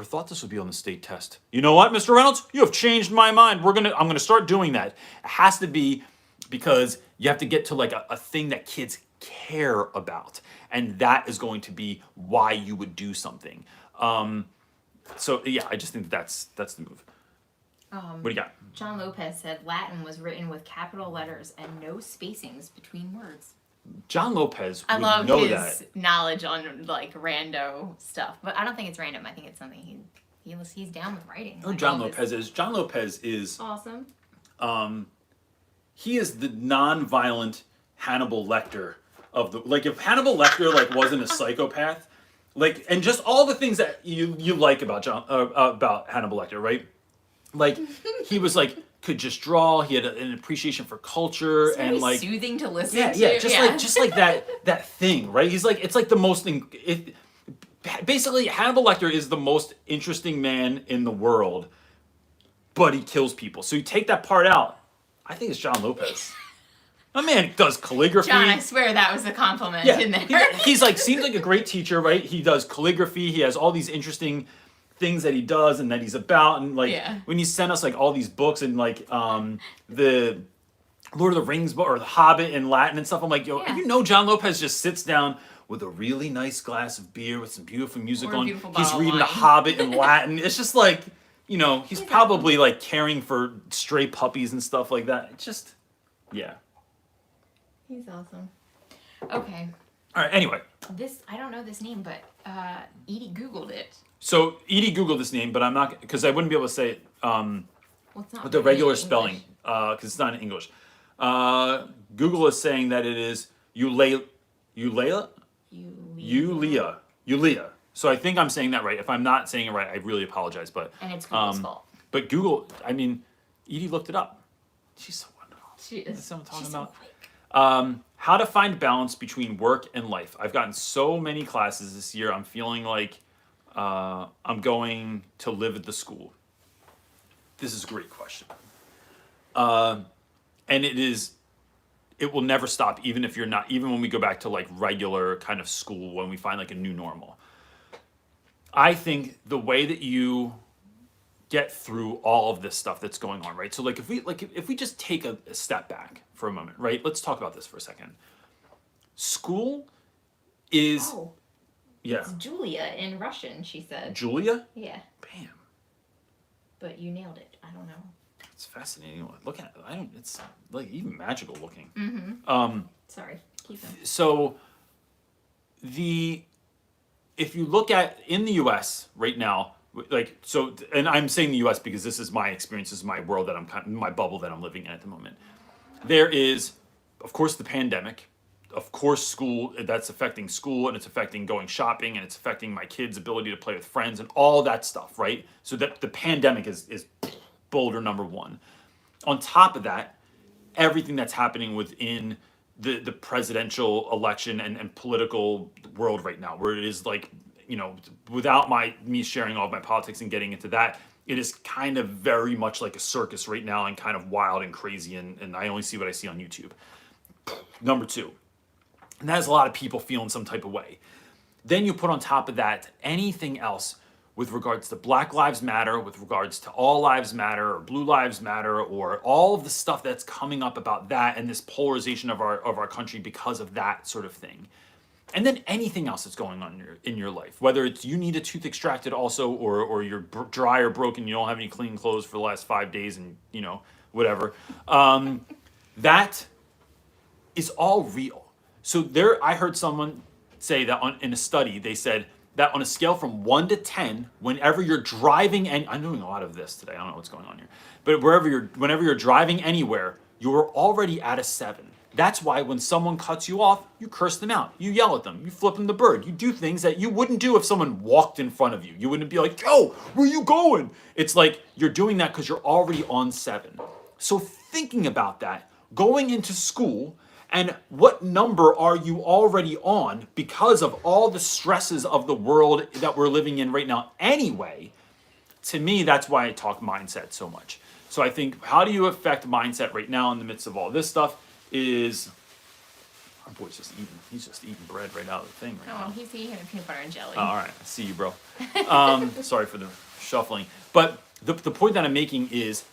thought this would be on the state test. You know what, Mr. Reynolds? You have changed my mind. I'm going to start doing that. It has to be because you have to get to like a thing that kids care about. And that is going to be why you would do something. So yeah, I just think that's the move. What do you got? John Lopez said Latin was written with capital letters and no spacings between words. John Lopez I would love know his that. knowledge on like rando stuff, but I don't think it's random. I think it's something he's down with writing. Oh, Like, John Lopez is awesome. He is the non-violent Hannibal Lecter of the, like, if Hannibal Lecter like wasn't a psychopath, like, and just all the things that you like about about Hannibal Lecter, right? Like he was like could just draw. He had an appreciation for culture It's and very like soothing to listen to. yeah, just like that thing, right? He's like, it's like the most thing. Basically, Hannibal Lecter is the most interesting man in the world, but he kills people. So you take that part out. I think it's John Lopez. My man does calligraphy. John, I swear that was a compliment Yeah, in there. he's like seems like a great teacher, right? He does calligraphy. He has all these interesting things that he does and that he's about, and like when he sent us like all these books and like the Lord of the Rings book or the Hobbit in Latin and stuff. I'm like, yo, John Lopez just sits down with a really nice glass of beer with some beautiful music on. He's reading the Hobbit in Latin. It's just like, he's probably like caring for stray puppies and stuff like that. It's just, yeah. He's awesome. Okay. All right. Anyway. I don't know this name, but Edie Googled it. So Edie Googled this name, but I'm not, because I wouldn't be able to say it with the regular spelling, because it's not in English. Google is saying that it is Yulia. So I think I'm saying that right. If I'm not saying it right, I really apologize. But and it's Google's fault. But Google, I mean, Edie looked it up. She's so wonderful. She is. That's what I'm talking She's about. So quick. How to find balance between work and life. I've gotten so many classes this year. I'm feeling like I'm going to live at the school. This is a great question. And it will never stop, even if you're not, even when we go back to like regular kind of school, when we find like a new normal. I think the way that you get through all of this stuff that's going on, right? So like if we just take a step back for a moment, right? Let's talk about this for a second. School is It's Julia in Russian, she said. Julia? Yeah. Bam. But you nailed it. I don't know. It's fascinating. Look at it. It's like even magical looking. Mm-hmm. Sorry. Keep going. So if you look at in the US right now, and I'm saying the US because this is my experience, this is my world that my bubble that I'm living in at the moment. There is, of course, the pandemic. Of course, school, that's affecting school, and it's affecting going shopping, and it's affecting my kids' ability to play with friends and all that stuff, right? So that the pandemic is boulder number one. On top of that, everything that's happening within the presidential election and political world right now, where it is like, without me sharing all of my politics and getting into that, it is kind of very much like a circus right now and kind of wild and crazy, and I only see what I see on YouTube. Number two, and that has a lot of people feeling some type of way. Then you put on top of that anything else with regards to Black Lives Matter, with regards to All Lives Matter or Blue Lives Matter, or all of the stuff that's coming up about that and this polarization of our country because of that sort of thing. And then anything else that's going on in your life, whether it's you need a tooth extracted also, or you're dry or broken, you don't have any clean clothes for the last 5 days, and whatever. That is all real. So I heard someone say that in a study, they said that on a scale from 1 to 10, whenever you're driving, and I'm doing a lot of this today, I don't know what's going on here, but whenever you're driving anywhere, you're already at a 7. That's why when someone cuts you off, you curse them out, you yell at them, you flip them the bird, you do things that you wouldn't do if someone walked in front of you. You wouldn't be like, yo, where you going? It's like you're doing that because you're already on 7. So thinking about that, going into school, and what number are you already on because of all the stresses of the world that we're living in right now anyway? To me, that's why I talk mindset so much. So I think, how do you affect mindset right now in the midst of all this stuff is, our boy's he's just eating bread right out of the thing right now. Oh, he's eating a peanut butter and jelly. Oh, all right, I see you, bro. Sorry for the shuffling. But the point that I'm making is,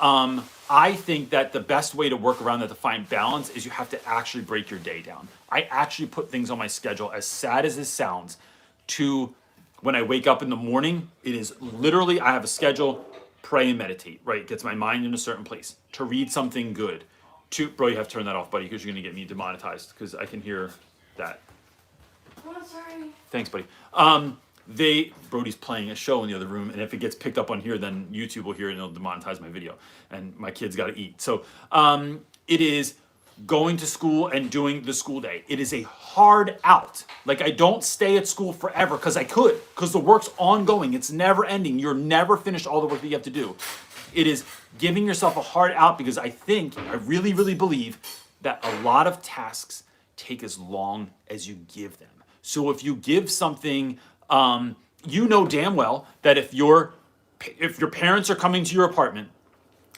I think that the best way to work around that, to find balance, is you have to actually break your day down. I actually put things on my schedule, as sad as this sounds, to when I wake up in the morning. It is literally, I have a schedule: pray and meditate, right? Gets my mind in a certain place. To read something good. Bro, you have to turn that off, buddy, because you're going to get me demonetized, because I can hear that. Oh, sorry. Thanks, buddy. Brody's playing a show in the other room, and if it gets picked up on here, then YouTube will hear it and it'll demonetize my video, and my kids got to eat. So it is going to school and doing the school day. It is a hard out. Like, I don't stay at school forever because I could, because the work's ongoing. It's never ending. You're never finished all the work that you have to do. It is giving yourself a hard out, because I really, really believe that a lot of tasks take as long as you give them. So if you give something, you know damn well that if your parents are coming to your apartment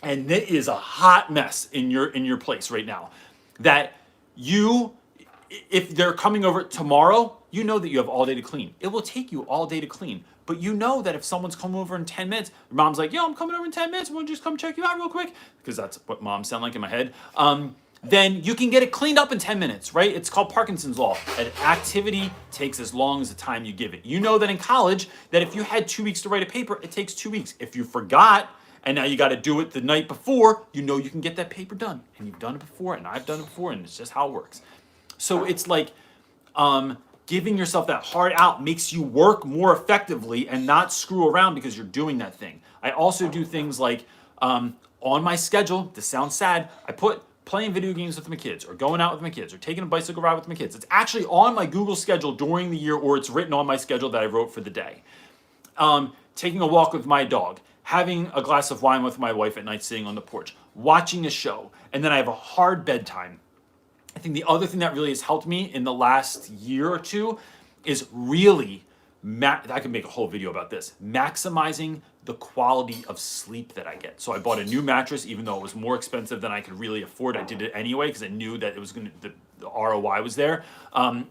and it is a hot mess in your place right now, that if they're coming over tomorrow, you know that you have all day to clean. It will take you all day to clean. But you know that if someone's coming over in 10 minutes, your mom's like, yo, I'm coming over in 10 minutes. Want to just come check you out real quick? Because that's what moms sound like in my head. Then you can get it cleaned up in 10 minutes, right? It's called Parkinson's Law. An activity takes as long as the time you give it. You know that in college, that if you had 2 weeks to write a paper, it takes 2 weeks. If you forgot, and now you got to do it the night before, you know you can get that paper done. And you've done it before, and I've done it before, and it's just how it works. So it's like, giving yourself that hard out makes you work more effectively and not screw around because you're doing that thing. I also do things like, on my schedule, this sounds sad, I put playing video games with my kids, or going out with my kids, or taking a bicycle ride with my kids. It's actually on my Google schedule during the year, or it's written on my schedule that I wrote for the day. Taking a walk with my dog, having a glass of wine with my wife at night, sitting on the porch, watching a show, and then I have a hard bedtime. I think the other thing that really has helped me in the last year or two is really, I could make a whole video about this, maximizing the quality of sleep that I get. So I bought a new mattress, even though it was more expensive than I could really afford. I did it anyway because I knew that it was the ROI was there.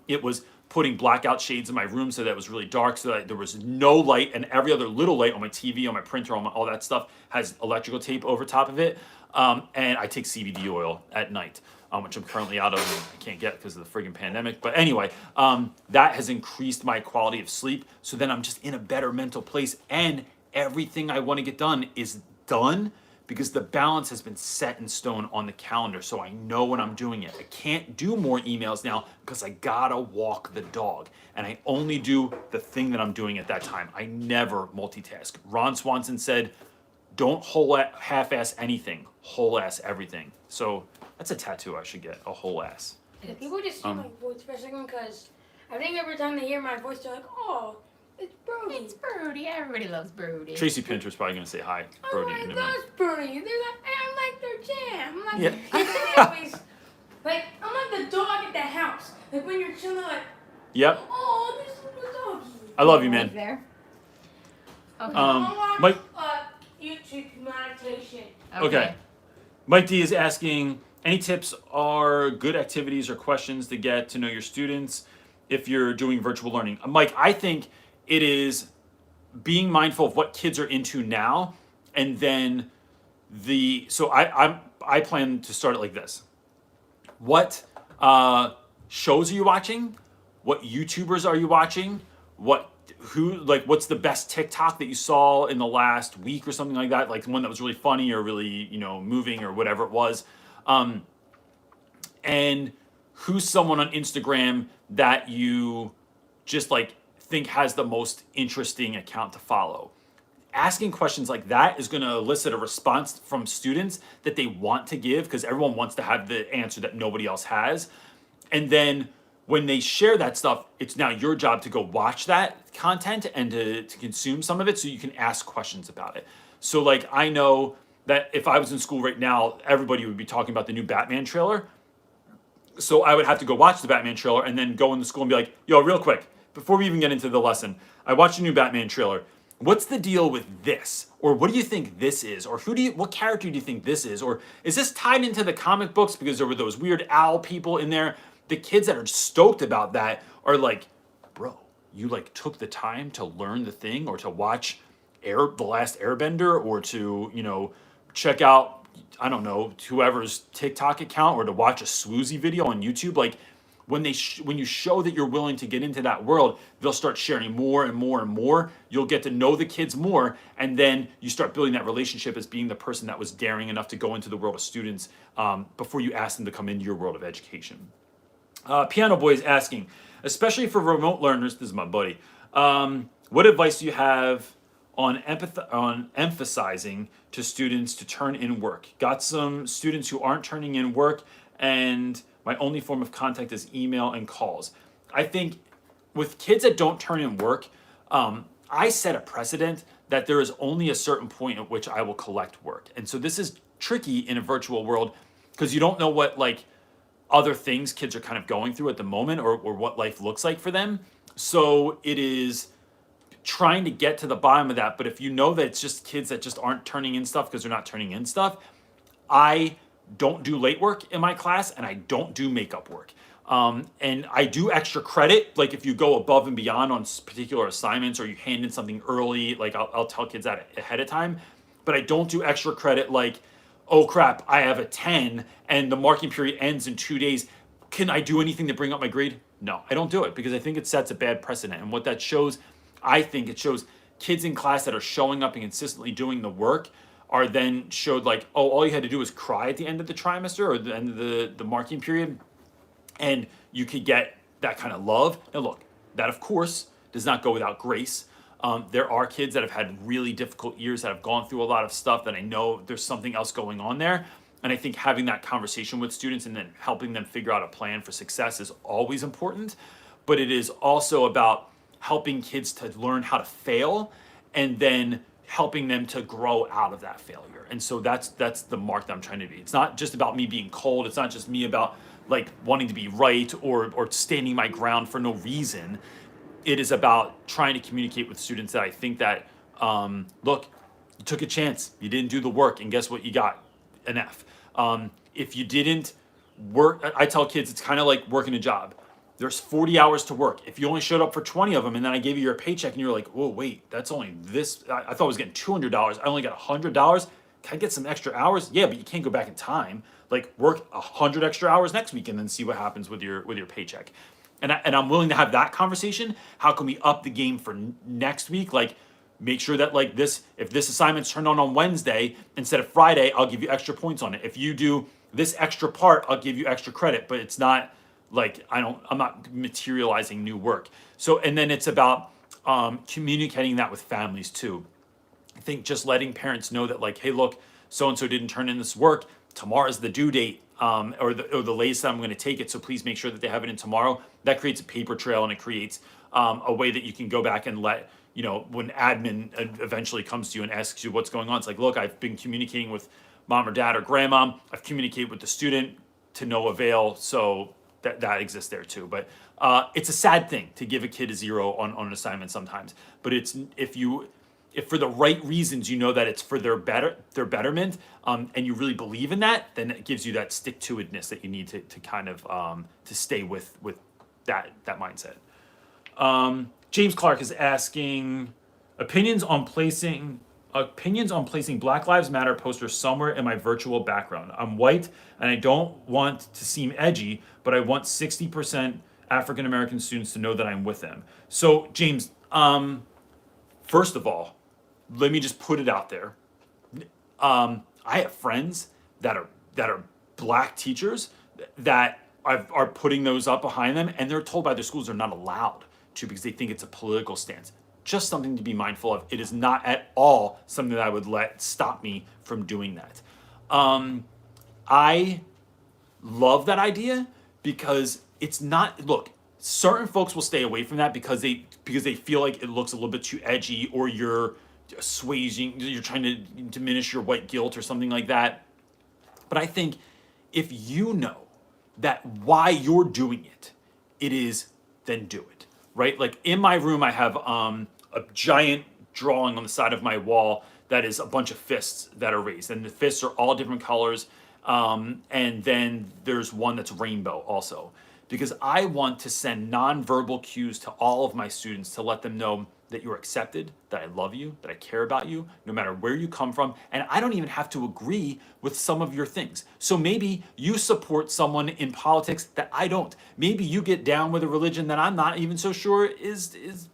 It was putting blackout shades in my room so that it was really dark, so that there was no light, and every other little light on my TV, on my printer, all that stuff has electrical tape over top of it. And I take CBD oil at night, which I'm currently out of and I can't get because of the friggin' pandemic. But anyway, that has increased my quality of sleep. So then I'm just in a better mental place, and everything I want to get done is done because the balance has been set in stone on the calendar. So I know when I'm doing it. I can't do more emails now because I gotta walk the dog. And I only do the thing that I'm doing at that time. I never multitask. Ron Swanson said, don't half-ass anything, whole-ass everything. So that's a tattoo I should get, a whole ass. People just hear my voice for a second, because I think every time they hear my voice, they're like, oh, it's Brody. It's Brody. Everybody loves Brody. Tracy Pinter's probably going to say hi, Brody. Oh my gosh, Brody. They're like, I like their jam. I'm like, Yeah. they say that always, like, I'm like the Like when you're chilling, like, Yep. oh, this little doggy. I love you, Right man. there. Okay. Mike. YouTube meditation. Okay. Mike D is asking, any tips are good activities or questions to get to know your students if you're doing virtual learning? Mike, I think it is being mindful of what kids are into now, and then I plan to start it like this. What shows are you watching? What YouTubers are you watching? What's the best TikTok that you saw in the last week or something like that? Like one that was really funny or really, moving or whatever it was. And who's someone on Instagram that you just like think has the most interesting account to follow? Asking questions like that is going to elicit a response from students that they want to give, because everyone wants to have the answer that nobody else has. And then when they share that stuff, it's now your job to go watch that content and to consume some of it so you can ask questions about it. So like, I know that if I was in school right now, everybody would be talking about the new Batman trailer. So I would have to go watch the Batman trailer and then go into school and be like, yo, real quick, before we even get into the lesson, I watched the new Batman trailer. What's the deal with this? Or what do you think this is? Or what character do you think this is? Or is this tied into the comic books because there were those weird owl people in there? The kids that are stoked about that are like, bro, you like took the time to learn the thing, or to watch The Last Airbender, or to, check out, I don't know, whoever's TikTok account, or to watch a Swoozy video on YouTube. Like when you show that you're willing to get into that world, they'll start sharing more and more and more. You'll get to know the kids more, and then you start building that relationship as being the person that was daring enough to go into the world of students before you ask them to come into your world of education. Piano Boy is asking, especially for remote learners, this is my buddy, what advice do you have on emphasizing to students to turn in work? Got some students who aren't turning in work, and my only form of contact is email and calls. I think with kids that don't turn in work, I set a precedent that there is only a certain point at which I will collect work. And so this is tricky in a virtual world because you don't know what other things kids are kind of going through at the moment, or what life looks like for them. So it is trying to get to the bottom of that. But if you know that it's just kids that just aren't turning in stuff because they're not turning in stuff, I don't do late work in my class, and I don't do makeup work. And I do extra credit, like if you go above and beyond on particular assignments, or you hand in something early, like I'll tell kids that ahead of time. But I don't do extra credit like, oh crap, I have a 10 and the marking period ends in 2 days. Can I do anything to bring up my grade? No, I don't do it, because I think it sets a bad precedent. And what that shows, I think it shows kids in class that are showing up and consistently doing the work are then showed like, oh, all you had to do was cry at the end of the trimester or the end of the marking period, and you could get that kind of love. Now look, that of course does not go without grace. There are kids that have had really difficult years, that have gone through a lot of stuff, that I know there's something else going on there. And I think having that conversation with students and then helping them figure out a plan for success is always important. But it is also about helping kids to learn how to fail, and then helping them to grow out of that failure. And so that's the mark that I'm trying to be. It's not just about me being cold. It's not just me about like wanting to be right or standing my ground for no reason. It is about trying to communicate with students that I think that, look, you took a chance, you didn't do the work, and guess what? You got an F. If you didn't work, I tell kids it's kind of like working a job. There's 40 hours to work. If you only showed up for 20 of them, and then I gave you your paycheck, and you're like, oh wait, that's only this. I thought I was getting $200. I only got $100. Can I get some extra hours? Yeah, but you can't go back in time. Like work 100 extra hours next week, and then see what happens with your paycheck. And I'm willing to have that conversation. How can we up the game for next week? Like, make sure that like this, if this assignment's turned on Wednesday instead of Friday, I'll give you extra points on it. If you do this extra part, I'll give you extra credit. But it's not like I'm not materializing new work. So, and then it's about communicating that with families too. I think just letting parents know that like, hey, look, so and so didn't turn in this work. Tomorrow's the due date. Or the latest that I'm going to take it, so please make sure that they have it in tomorrow. That creates a paper trail, and it creates a way that you can go back and let, when admin eventually comes to you and asks you what's going on, it's like, look, I've been communicating with mom or dad or grandma. I've communicated with the student to no avail, so that exists there too. But it's a sad thing to give a kid a 0 on an assignment sometimes. But it's if for the right reasons you know that it's for their betterment, and you really believe in that, then it gives you that stick-to-itness that you need to kind of to stay with that mindset. James Clark is asking opinions on placing Black Lives Matter posters somewhere in my virtual background. I'm white and I don't want to seem edgy, but I want 60% African American students to know that I'm with them. So James, first of all, let me just put it out there. I have friends that are black teachers that are putting those up behind them, and they're told by their schools they're not allowed to because they think it's a political stance. Just something to be mindful of. It is not at all something that I would let stop me from doing that. I love that idea because it's not, look, certain folks will stay away from that because they feel like it looks a little bit too edgy, or you're assuaging, you're trying to diminish your white guilt or something like that. But I think if you know that why you're doing it, it is, then do it, right? Like in my room, I have a giant drawing on the side of my wall that is a bunch of fists that are raised, and the fists are all different colors. And then there's one that's rainbow also, because I want to send nonverbal cues to all of my students to let them know that you're accepted, that I love you, that I care about you, no matter where you come from. And I don't even have to agree with some of your things. So maybe you support someone in politics that I don't. Maybe you get down with a religion that I'm not even so sure is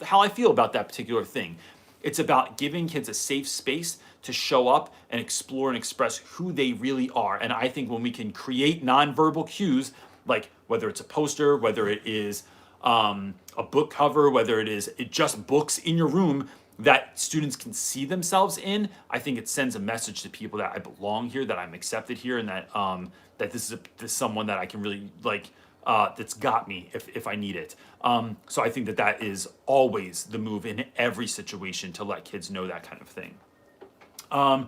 how I feel about that particular thing. It's about giving kids a safe space to show up and explore and express who they really are. And I think when we can create nonverbal cues, like whether it's a poster, whether it is a book cover, whether it is just books in your room that students can see themselves in, I think it sends a message to people that I belong here, that I'm accepted here, and that that this is someone that I can really like, that's got me if I need it. So I think that is always the move in every situation, to let kids know that kind of thing. Oh,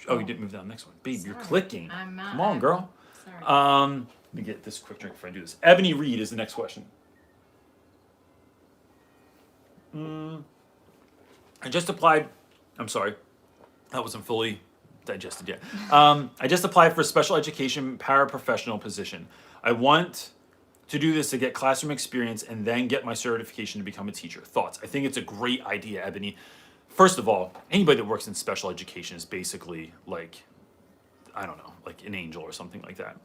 you didn't move down the next one. Babe, you're clicking. I'm not. Come on, girl. Sorry. Let me get this quick drink before I do this. Ebony Reed is the next question. I just applied. I'm sorry. That wasn't fully digested yet. I just applied for a special education paraprofessional position. I want to do this to get classroom experience and then get my certification to become a teacher. Thoughts? I think it's a great idea, Ebony. First of all, anybody that works in special education is basically like, I don't know, like an angel or something like that.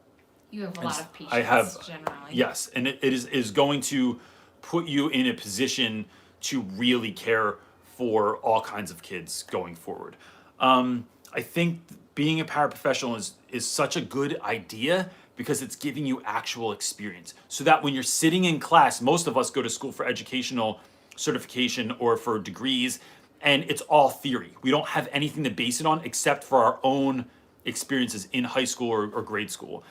You have a lot of patience, I have, generally. yes, and it is going to put you in a position to really care for all kinds of kids going forward. I think being a paraprofessional is such a good idea because it's giving you actual experience. So that when you're sitting in class, most of us go to school for educational certification or for degrees, and it's all theory. We don't have anything to base it on except for our own experiences in high school or grade school.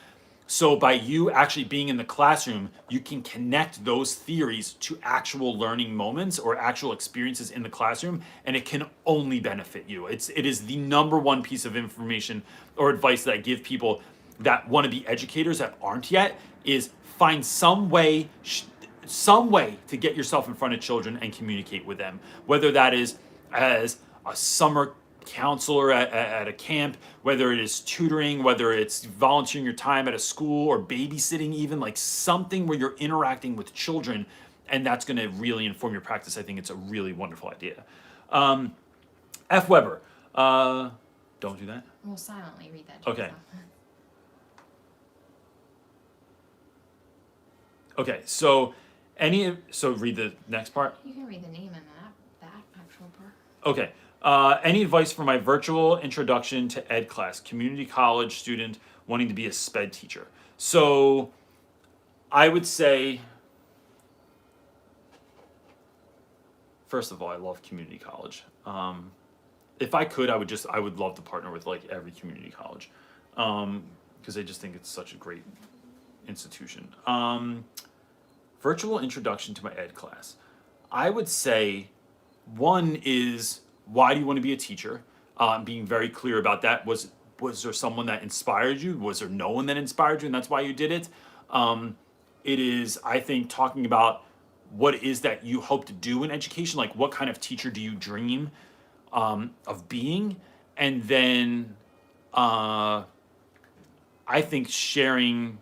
So by you actually being in the classroom, you can connect those theories to actual learning moments or actual experiences in the classroom, and it can only benefit you. It is the number one piece of information or advice that I give people that want to be educators that aren't yet, is find some way to get yourself in front of children and communicate with them. Whether that is as a summer counselor at a camp, whether it is tutoring, whether it's volunteering your time at a school or babysitting, even like something where you're interacting with children, and that's going to really inform your practice. I think it's a really wonderful idea. F. Weber, don't do that. We'll silently read that. Okay. Okay, so read the next part. You can read the name in that actual part. Okay. Any advice for my virtual introduction to ed class, community college student wanting to be a sped teacher? So I would say, first of all, I love community college. If I could, I would love to partner with like every community college, because I just think it's such a great institution. Virtual introduction to my ed class. I would say one is, why do you want to be a teacher? Being very clear about that. Was Was there someone that inspired you? Was there no one that inspired you and that's why you did it? It is, I think, talking about what it is that you hope to do in education. Like, what kind of teacher do you dream of being? And then I think sharing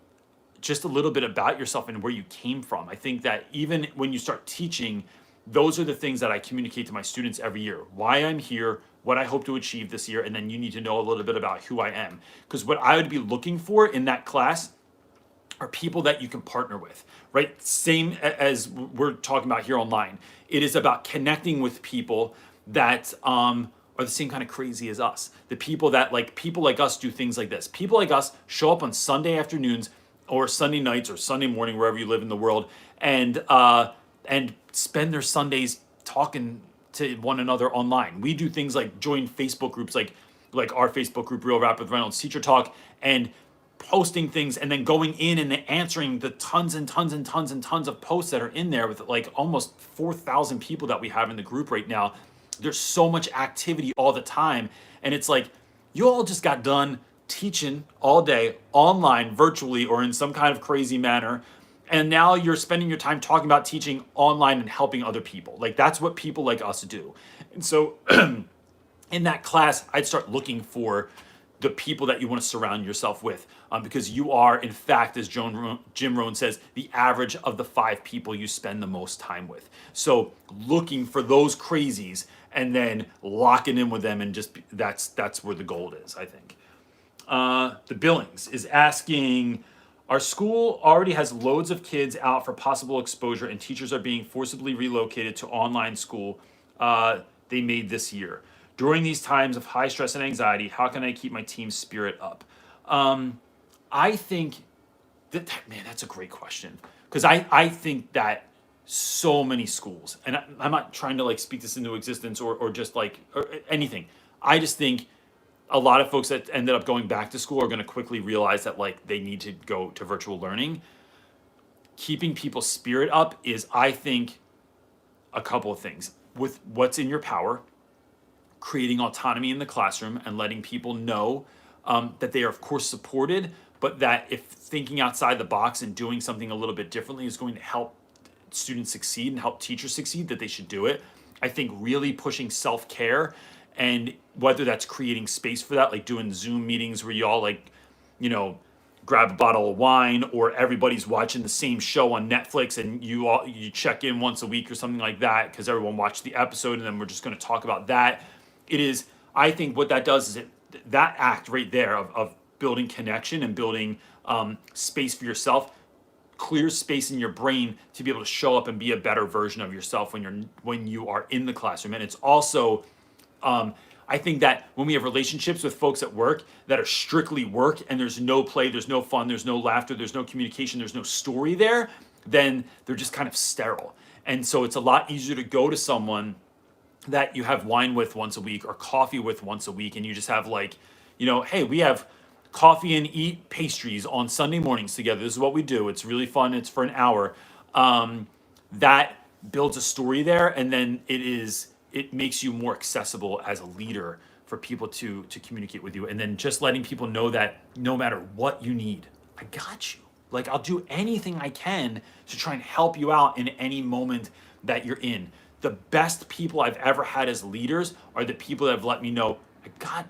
just a little bit about yourself and where you came from. I think that even when you start teaching, those are the things that I communicate to my students every year. Why I'm here, what I hope to achieve this year, and then you need to know a little bit about who I am. Because what I would be looking for in that class are people that you can partner with, right? Same as we're talking about here online. It is about connecting with people that are the same kind of crazy as us. The people like us do things like this. People like us show up on Sunday afternoons or Sunday nights or Sunday morning, wherever you live in the world, and spend their Sundays talking to one another online. We do things like join Facebook groups like our Facebook group, Real Rap With Reynolds Teacher Talk, and posting things and then going in and answering the tons and tons and tons and tons of posts that are in there with like almost 4,000 people that we have in the group right now. There's so much activity all the time. And it's like, you all just got done teaching all day online, virtually, or in some kind of crazy manner. And now you're spending your time talking about teaching online and helping other people. Like, that's what people like us do. And so in that class, I'd start looking for the people that you want to surround yourself with, because you are, in fact, as Jim Rohn says, the average of the 5 people you spend the most time with. So looking for those crazies and then locking in with them, and just that's where the gold is, I think. The Billings is asking, our school already has loads of kids out for possible exposure, and teachers are being forcibly relocated to online school they made this year. During these times of high stress and anxiety, how can I keep my team's spirit up? I think man, that's a great question. Because I think that so many schools, and I'm not trying to like speak this into existence or just like or anything. I just think a lot of folks that ended up going back to school are going to quickly realize that like they need to go to virtual learning. Keeping people's spirit up is, I think, a couple of things. With what's in your power, creating autonomy in the classroom and letting people know that they are, of course, supported, but that if thinking outside the box and doing something a little bit differently is going to help students succeed and help teachers succeed, that they should do it. I think really pushing self-care, and whether that's creating space for that, like doing Zoom meetings where you all like, grab a bottle of wine, or everybody's watching the same show on Netflix and you check in once a week or something like that because everyone watched the episode, and then we're just going to talk about that. It is, I think what that does is that act right there of building connection and building space for yourself clears space in your brain to be able to show up and be a better version of yourself when you are in the classroom. And it's also, I think that when we have relationships with folks at work that are strictly work and there's no play, there's no fun, there's no laughter, there's no communication, there's no story there, then they're just kind of sterile. And so it's a lot easier to go to someone that you have wine with once a week or coffee with once a week, and you just have like, hey, we have coffee and eat pastries on Sunday mornings together. This is what we do. It's really fun. It's for an hour. That builds a story there, and then it makes you more accessible as a leader for people to communicate with you. And then just letting people know that no matter what you need, I got you. Like, I'll do anything I can to try and help you out in any moment that you're in. The best people I've ever had as leaders are the people that have let me know,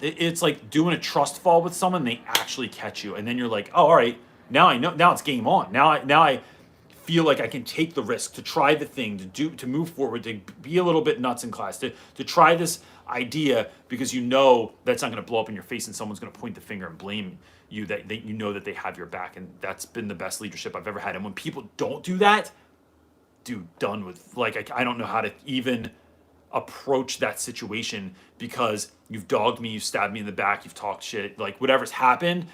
it's like doing a trust fall with someone, they actually catch you. And then you're like, oh, all right, now I know, now it's game on. Now I feel like I can take the risk to try the thing, to move forward, to be a little bit nuts in class, to try this idea, because that's not going to blow up in your face and someone's going to point the finger and blame you, that that they have your back. And that's been the best leadership I've ever had. And when people don't do that, done with. Like, I don't know how to even approach that situation, because you've dogged me, you've stabbed me in the back, you've talked shit, like whatever's happened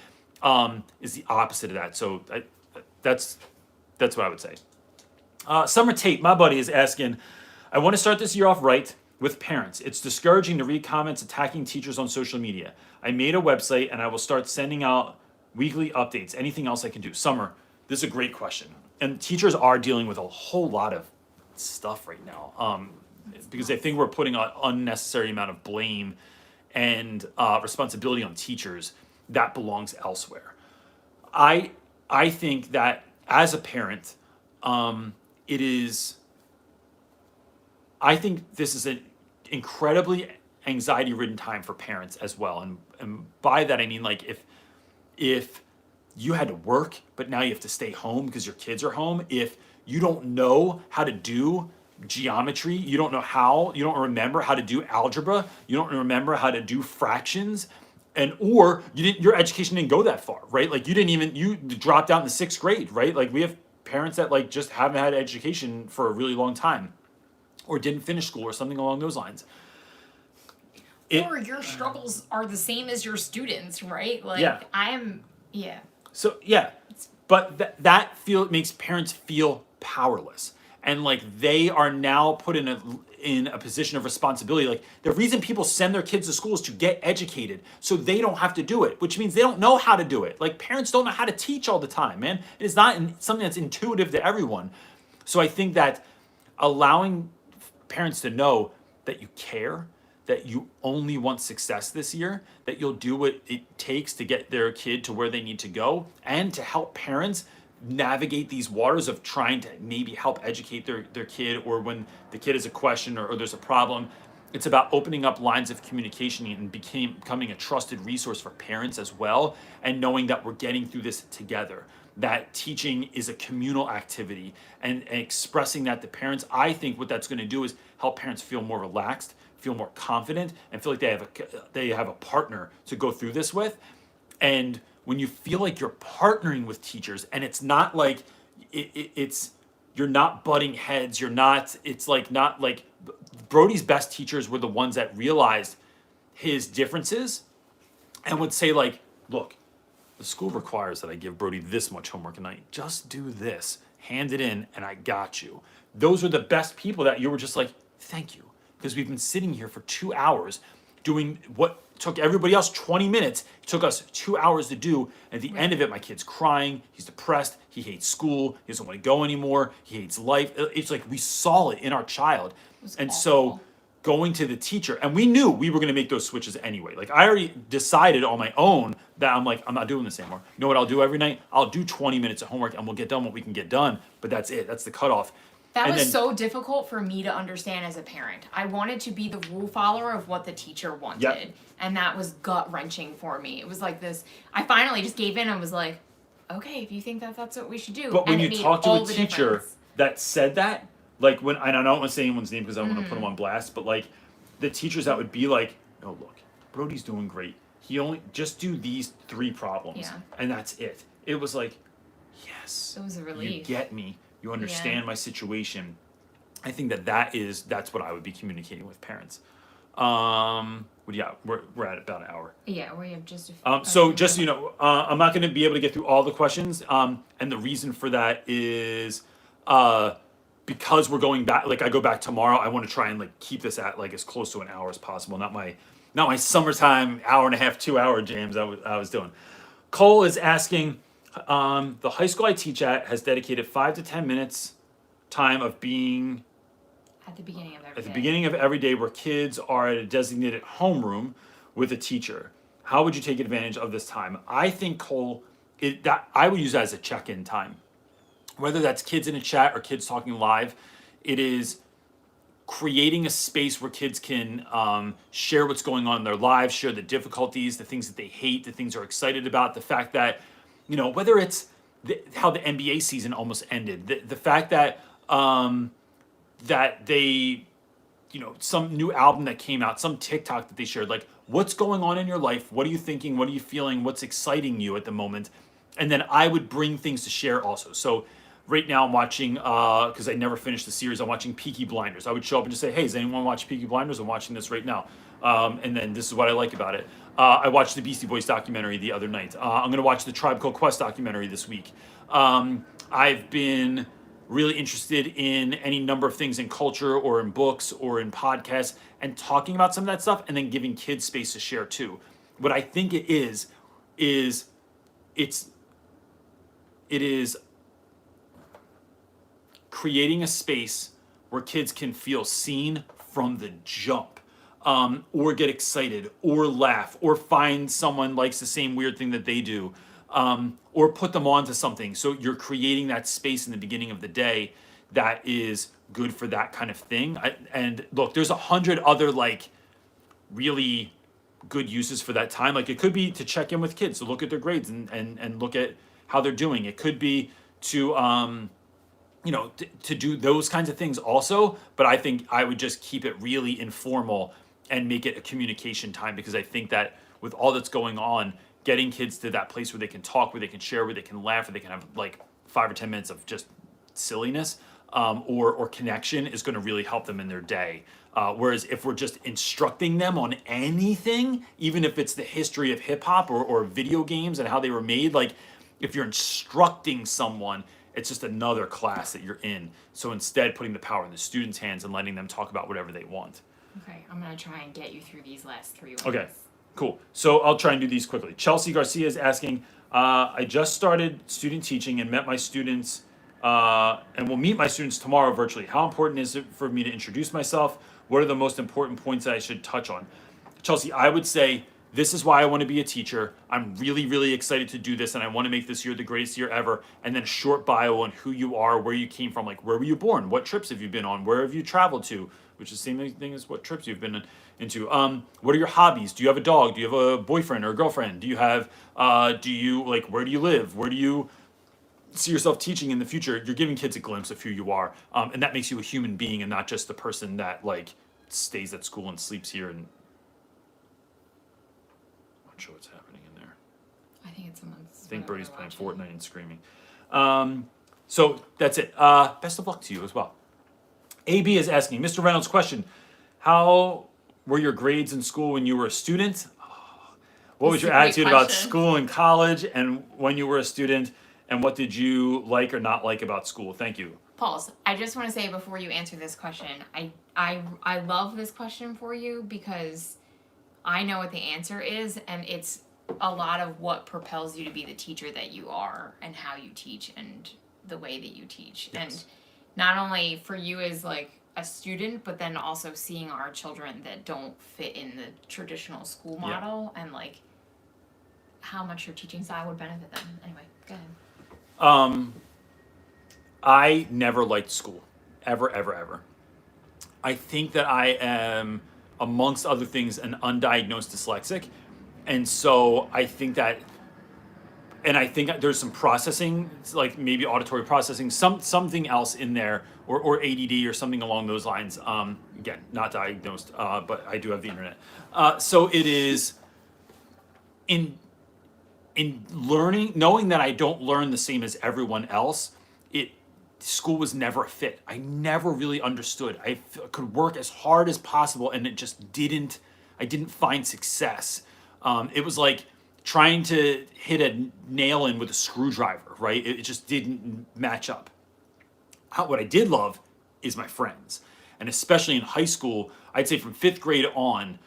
is the opposite of that. So that's what I would say. Summer Tate, my buddy, is asking, I want to start this year off right with parents. It's discouraging to read comments attacking teachers on social media. I made a website and I will start sending out weekly updates. Anything else I can do? Summer, this is a great question. And teachers are dealing with a whole lot of stuff right now, because I think we're putting an unnecessary amount of blame and responsibility on teachers. that belongs elsewhere. I think that as a parent, it is. I think this is an incredibly anxiety-ridden time for parents as well, and by that I mean like if you had to work, but now you have to stay home because your kids are home. If you don't know how to do geometry, you don't remember how to do algebra, you don't remember how to do fractions, or your education didn't go that far, right? Like you dropped out in the 6th grade, right? Like we have parents that like just haven't had education for a really long time, or didn't finish school or something along those lines. Or your struggles are the same as your students, right? Like Yeah. So yeah, but that makes parents feel powerless, and like they are now put in a position of responsibility. Like the reason people send their kids to school is to get educated, so they don't have to do it, which means they don't know how to do it. Like parents don't know how to teach all the time, man. It is not something that's intuitive to everyone. So I think that allowing parents to know that you care, that you only want success this year, that you'll do what it takes to get their kid to where they need to go, and to help parents navigate these waters of trying to maybe help educate their kid, or when the kid has a question or there's a problem. It's about opening up lines of communication and becoming a trusted resource for parents as well, and knowing that we're getting through this together. That teaching is a communal activity, and expressing that to parents. I think what that's going to do is help parents feel more relaxed, feel more confident, and feel like they have a partner to go through this with. And when you feel like you're partnering with teachers, and it's not like it's you're not butting heads, it's like not like Brody's best teachers were the ones that realized his differences and would say like, look, the school requires that I give Brody this much homework a night. Just do this, hand it in, and I got you. Those were the best people that you were just like, thank you. Because we've been sitting here for 2 hours doing what took everybody else 20 minutes. It took us 2 hours to do. At the end of it, my kid's crying. He's depressed. He hates school. He doesn't want to go anymore. He hates life. It's like we saw it in our child. And awful. So going to the teacher, and we knew we were going to make those switches anyway. Like I already decided on my own that I'm like, I'm not doing this anymore. You know what I'll do every night? I'll do 20 minutes of homework and we'll get done what we can get done. But that's it. That's the cutoff. That was so difficult for me to understand as a parent. I wanted to be the rule follower of what the teacher wanted. Yep. And that was gut-wrenching for me. It was like this, I finally just gave in and was like, okay, if you think that's what we should do. But when and you talk to a teacher that said that, like when, and I don't want to say anyone's name because I don't want to put them on blast, but like the teachers that would be like, oh, look, Brody's doing great. He only, just do these 3 problems and that's it. It was like, yes. It was a relief. You get me. You understand my situation. I think that's what I would be communicating with parents. Yeah, we're at about an hour. Yeah, we have just a few. So just so you know, I'm not going to be able to get through all the questions. And the reason for that is because we're going back. Like I go back tomorrow. I want to try and like keep this at like as close to an hour as possible. Not my summertime hour and a half, 2 hour jams I was doing. Cole is asking. The high school I teach at has dedicated 5 to 10 minutes time of being at the beginning of every at the day. beginning of every day where kids are at a designated homeroom with a teacher. How would you take advantage of this time? I think, Cole, that I would use that as a check-in time. Whether that's kids in a chat or kids talking live, it is creating a space where kids can share what's going on in their lives, share the difficulties, the things that they hate, the things they're excited about, the fact that, you know, whether it's how the NBA season almost ended, the fact that that they, you know, some new album that came out, some TikTok that they shared, like what's going on in your life, what are you thinking, what are you feeling, what's exciting you at the moment, and then I would bring things to share also. So right now I'm watching, because I never finished the series, I'm watching Peaky Blinders. I would show up and just say, hey, does anyone watch Peaky Blinders? I'm watching this right now. And then this is what I like about it. I watched the Beastie Boys documentary the other night. I'm going to watch the Tribe Called Quest documentary this week. I've been really interested in any number of things in culture or in books or in podcasts and talking about some of that stuff and then giving kids space to share too. What I think it is creating a space where kids can feel seen from the jump. or get excited, or laugh, or find someone likes the same weird thing that they do, or put them onto something. So you're creating that space in the beginning of the day that is good for that kind of thing. And look, there's 100 other like really good uses for that time. Like it could be to check in with kids, to look at their grades and look at how they're doing. It could be to to do those kinds of things also. But I think I would just keep it really informal and make it a communication time, because I think that with all that's going on, getting kids to that place where they can talk, where they can share, where they can laugh, where they can have like 5 or 10 minutes of just silliness, or connection is going to really help them in their day. Whereas if we're just instructing them on anything, even if it's the history of hip hop or video games and how they were made, like if you're instructing someone, it's just another class that you're in. So instead, putting the power in the students' hands and letting them talk about whatever they want. Okay, I'm gonna try and get you through these last 3 ones. Okay, cool. So I'll try and do these quickly. Chelsea Garcia is asking, I just started student teaching and met my students, and will meet my students tomorrow virtually. How important is it for me to introduce myself? What are the most important points that I should touch on? Chelsea, I would say, this is why I want to be a teacher. I'm really, really excited to do this, and I want to make this year the greatest year ever. And then a short bio on who you are, where you came from, like where were you born, what trips have you been on, where have you traveled to, which is the same thing as what trips you've been into. What are your hobbies? Do you have a dog? Do you have a boyfriend or a girlfriend? Do you have, where do you live? Where do you see yourself teaching in the future? You're giving kids a glimpse of who you are, and that makes you a human being and not just the person that like stays at school and sleeps here. And I'm not sure what's happening in there. I think it's someone's. I think Birdie's playing watching. Fortnite and screaming. So that's it. Best of luck to you as well. AB is asking, Mr. Reynolds, question: how were your grades in school when you were a student? What was That's a your great attitude about question. school and college, and when you were a student? And what did you like or not like about school? Thank you. Pulse, I just want to say before you answer this question, I love this question for you because I know what the answer is, and it's a lot of what propels you to be the teacher that you are and how you teach and the way that you teach. Yes. And not only for you as like a student, but then also seeing our children that don't fit in the traditional school model and like how much your teaching style would benefit them. Anyway, go ahead. I never liked school. Ever, ever, ever. I think that I am, amongst other things, an undiagnosed dyslexic. And so I think that, and I think there's some processing, like maybe auditory processing, something else in there, or ADD or something along those lines. Again, not diagnosed, but I do have the internet. So it is in learning, knowing that I don't learn the same as everyone else, school was never a fit. I never really understood. I could work as hard as possible, and it just I didn't find success. It was like trying to hit a nail in with a screwdriver, right? It just didn't match up. What I did love is my friends, and especially in high school, I'd say from 5th grade on.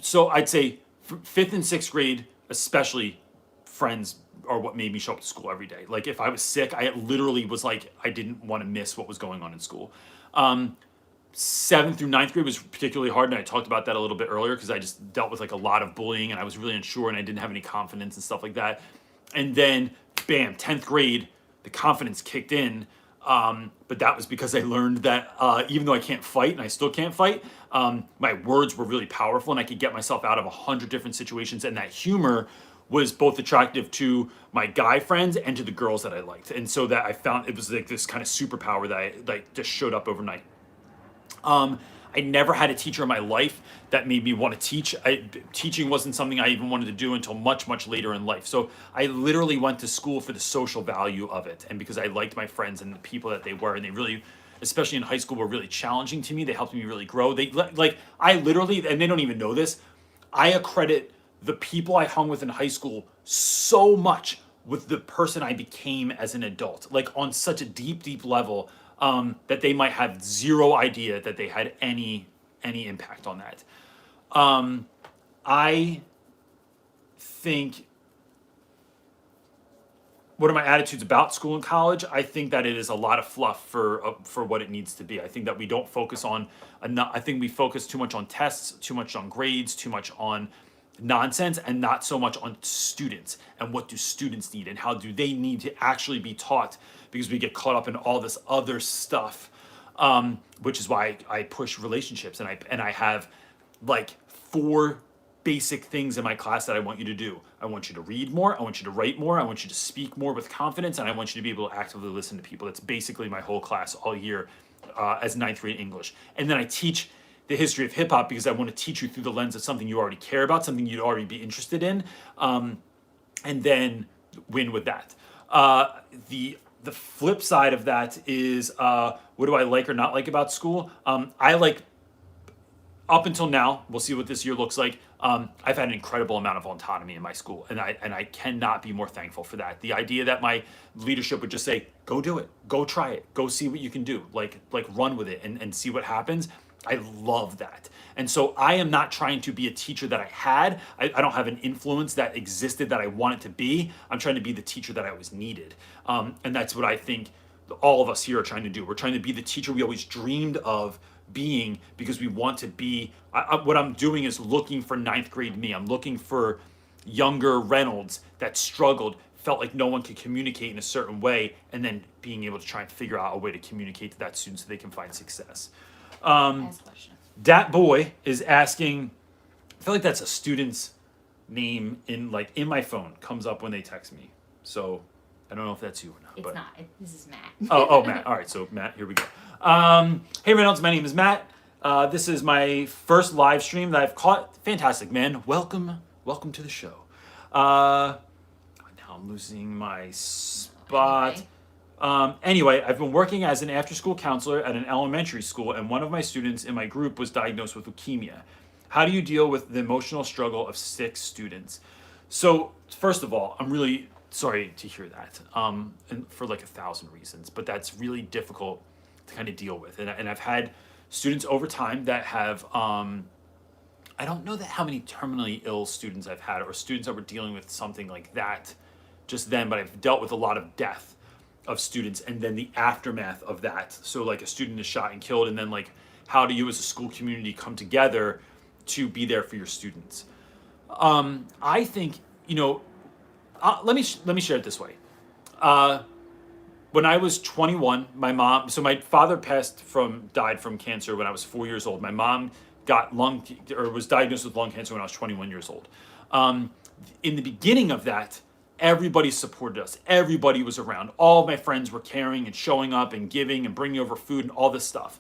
So I'd say 5th and 6th grade, especially, friends are what made me show up to school every day. Like if I was sick, I literally was like, I didn't want to miss what was going on in school. 7th through 9th grade was particularly hard, and I talked about that a little bit earlier because I just dealt with like a lot of bullying, and I was really unsure, and I didn't have any confidence and stuff like that. And then, bam, 10th grade, the confidence kicked in. But that was because I learned that even though I can't fight, and I still can't fight, my words were really powerful, and I could get myself out of 100 different situations. And that humor was both attractive to my guy friends and to the girls that I liked. And so that I found it was like this kind of superpower that I like just showed up overnight. I never had a teacher in my life that made me want to teach. Teaching wasn't something I even wanted to do until much, much later in life. So I literally went to school for the social value of it, and because I liked my friends and the people that they were, and they really, especially in high school, were really challenging to me. They helped me really grow. I literally, and they don't even know this, I accredit the people I hung with in high school so much with the person I became as an adult, like on such a deep, deep level, that they might have zero idea that they had any impact on that. I think what are my attitudes about school and college? I think that it is a lot of fluff for what it needs to be. I think that we don't focus on enough. I think we focus too much on tests, too much on grades, too much on nonsense, and not so much on students and what do students need and how do they need to actually be taught, because we get caught up in all this other stuff, which is why I push relationships, and I have like 4 basic things in my class that I want you to do. I want you to read more, I want you to write more, I want you to speak more with confidence, and I want you to be able to actively listen to people. That's basically my whole class all year as 9th grade English. And then I teach the history of hip hop because I want to teach you through the lens of something you already care about, something you'd already be interested in, and then win with that. The flip side of that is what do I like or not like about school? I like, up until now, we'll see what this year looks like. I've had an incredible amount of autonomy in my school, and I cannot be more thankful for that. The idea that my leadership would just say, "Go do it, go try it, go see what you can do, like run with it and see what happens." I love that, and so I am not trying to be a teacher that I had. I don't have an influence that existed that I wanted to be. I'm trying to be the teacher that I always needed, and that's what I think all of us here are trying to do. We're trying to be the teacher we always dreamed of being, because we want to be. What I'm doing is looking for 9th grade me. I'm looking for younger Reynolds that struggled, felt like no one could communicate in a certain way, and then being able to try and figure out a way to communicate to that student so they can find success. Last question. Dat Boy is asking, I feel like that's a student's name in my phone, comes up when they text me. So I don't know if that's you or not. It's but not. This is Matt. Oh, Matt. All right, so Matt, here we go. Hey Reynolds, my name is Matt. This is my first live stream that I've caught. Fantastic, man. Welcome to the show. Now I'm losing my spot. Anyway, I've been working as an after-school counselor at an elementary school, and one of my students in my group was diagnosed with leukemia. How do you deal with the emotional struggle of 6 students? So, first of all, I'm really sorry to hear that, and for like 1,000 reasons, but that's really difficult to kind of deal with. And I've had students over time that have, I don't know how many terminally ill students I've had, or students that were dealing with something like that just then, but I've dealt with a lot of death of students and then the aftermath of that. So like a student is shot and killed, and then like, how do you as a school community come together to be there for your students? I think, let me share it this way. When I was 21, my father died from cancer when I was 4 years old. My mom was diagnosed with lung cancer when I was 21 years old. In the beginning of that, everybody supported us. Everybody was around. All of my friends were caring and showing up and giving and bringing over food and all this stuff.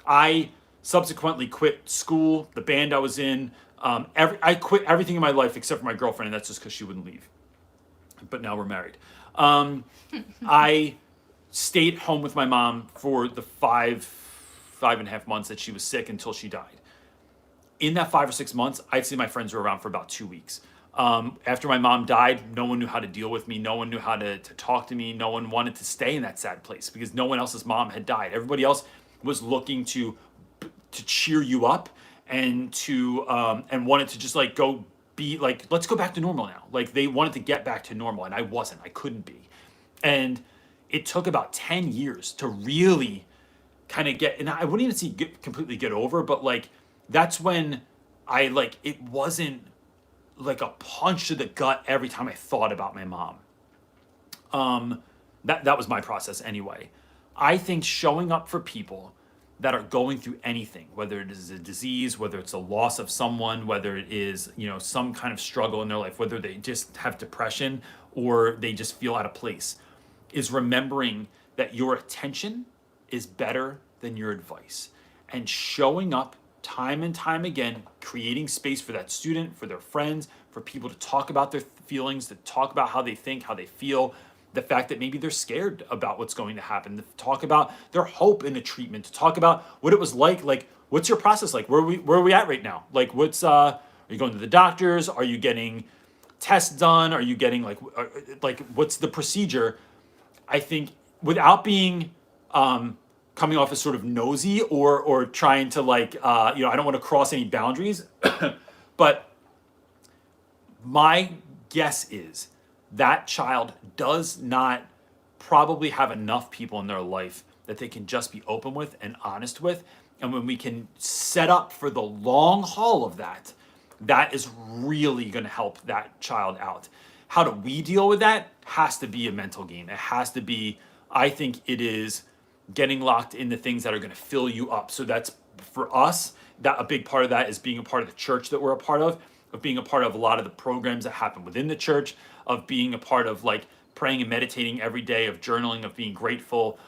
I subsequently quit school, the band I was in. I quit everything in my life except for my girlfriend, and that's just because she wouldn't leave. But now we're married. I stayed home with my mom for the 5.5 months that she was sick until she died. In that 5 or 6 months, I'd say my friends were around for about 2 weeks. After my mom died, no one knew how to deal with me. No one knew how to talk to me. No one wanted to stay in that sad place because no one else's mom had died. Everybody else was looking to cheer you up and and wanted to just like go be like, let's go back to normal now. Like they wanted to get back to normal, and I wasn't. I couldn't be. And it took about 10 years to really kind of get, and I wouldn't even say completely get over, but like that's when it wasn't like a punch to the gut every time I thought about my mom. That was my process anyway. I think showing up for people that are going through anything, whether it is a disease, whether it's a loss of someone, whether it is, some kind of struggle in their life, whether they just have depression or they just feel out of place, is remembering that your attention is better than your advice. And showing up time and time again, creating space for that student, for their friends, for people to talk about their feelings, to talk about how they think, how they feel, the fact that maybe they're scared about what's going to happen, to talk about their hope in the treatment, to talk about what it was like what's your process like? Where are we at right now? Like are you going to the doctors? Are you getting tests done? Are you getting what's the procedure? I think without being coming off as sort of nosy or trying to I don't want to cross any boundaries, but my guess is that child does not probably have enough people in their life that they can just be open with and honest with. And when we can set up for the long haul of that, that is really going to help that child out. How do we deal with that? Has to be a mental game. It has to be, I think it is getting locked into things that are going to fill you up. So that's for us, that a big part of that is being a part of the church that we're a part of being a part of a lot of the programs that happen within the church, of being a part of like praying and meditating every day, of journaling, of being grateful,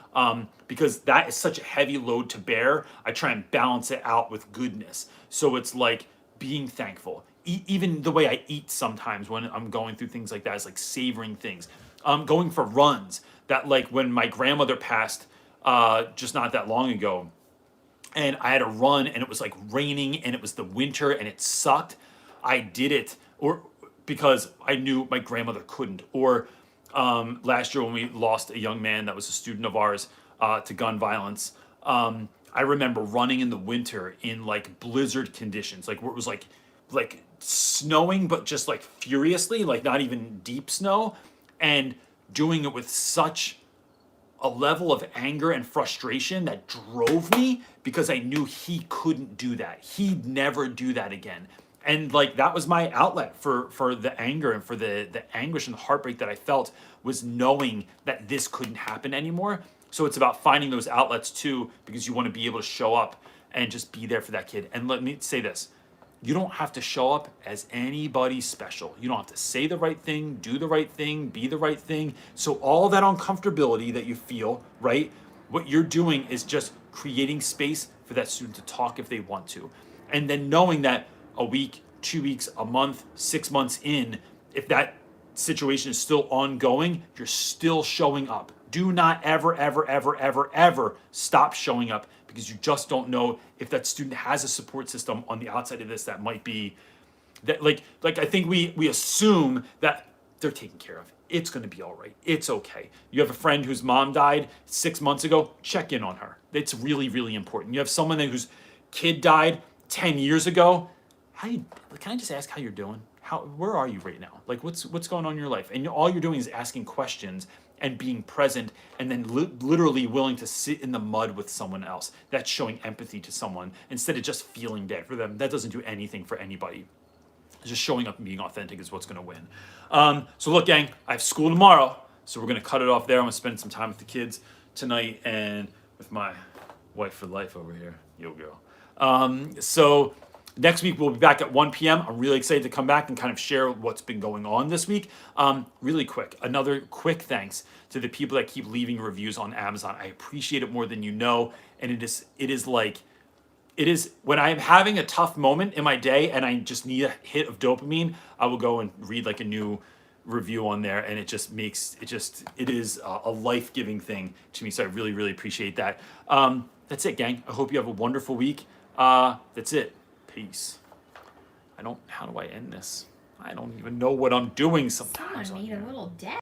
because that is such a heavy load to bear. I try and balance it out with goodness. So it's like being thankful. Even the way I eat sometimes when I'm going through things like that is like savoring things. Going for runs. That like when my grandmother passed just not that long ago, and I had a run and it was like raining and it was the winter and it sucked. I did it or because I knew my grandmother couldn't. Or last year when we lost a young man that was a student of ours to gun violence, I remember running in the winter in like blizzard conditions, like where it was like snowing, but just like furiously, like not even deep snow, and doing it with such a level of anger and frustration that drove me because I knew he couldn't do that. He'd never do that again. And like that was my outlet for the anger and for the anguish and the heartbreak that I felt, was knowing that this couldn't happen anymore. So it's about finding those outlets too, because you want to be able to show up and just be there for that kid. And let me say this, you don't have to show up as anybody special. You don't have to say the right thing, do the right thing, be the right thing. So all that uncomfortability that you feel, right? What you're doing is just creating space for that student to talk if they want to. And then knowing that a week, 2 weeks, a month, 6 months in, if that situation is still ongoing, you're still showing up. Do not ever, ever, ever, ever, ever stop showing up, because you just don't know if that student has a support system on the outside of this that might be that like I think we assume that they're taken care of. It's going to be all right. It's okay. You have a friend whose mom died 6 months ago, check in on her. It's really, really important. You have someone whose kid died 10 years ago. Can I just ask how you're doing? Where are you right now? Like what's going on in your life? And all you're doing is asking questions and being present, and then literally willing to sit in the mud with someone else. That's showing empathy to someone instead of just feeling bad for them. That doesn't do anything for anybody. Just showing up and being authentic is what's going to win. So look, gang, I have school tomorrow, so we're going to cut it off there. I'm going to spend some time with the kids tonight and with my wife for life over here. Yo, girl. So next week, we'll be back at 1 p.m. I'm really excited to come back and kind of share what's been going on this week. Really quick, another quick thanks to the people that keep leaving reviews on Amazon. I appreciate it more than you know. And it is when I'm having a tough moment in my day and I just need a hit of dopamine, I will go and read like a new review on there, and it is a life-giving thing to me. So I really, really appreciate that. That's it, gang. I hope you have a wonderful week. That's it. Peace. How do I end this? I don't even know what I'm doing sometimes. Someone made a little debt.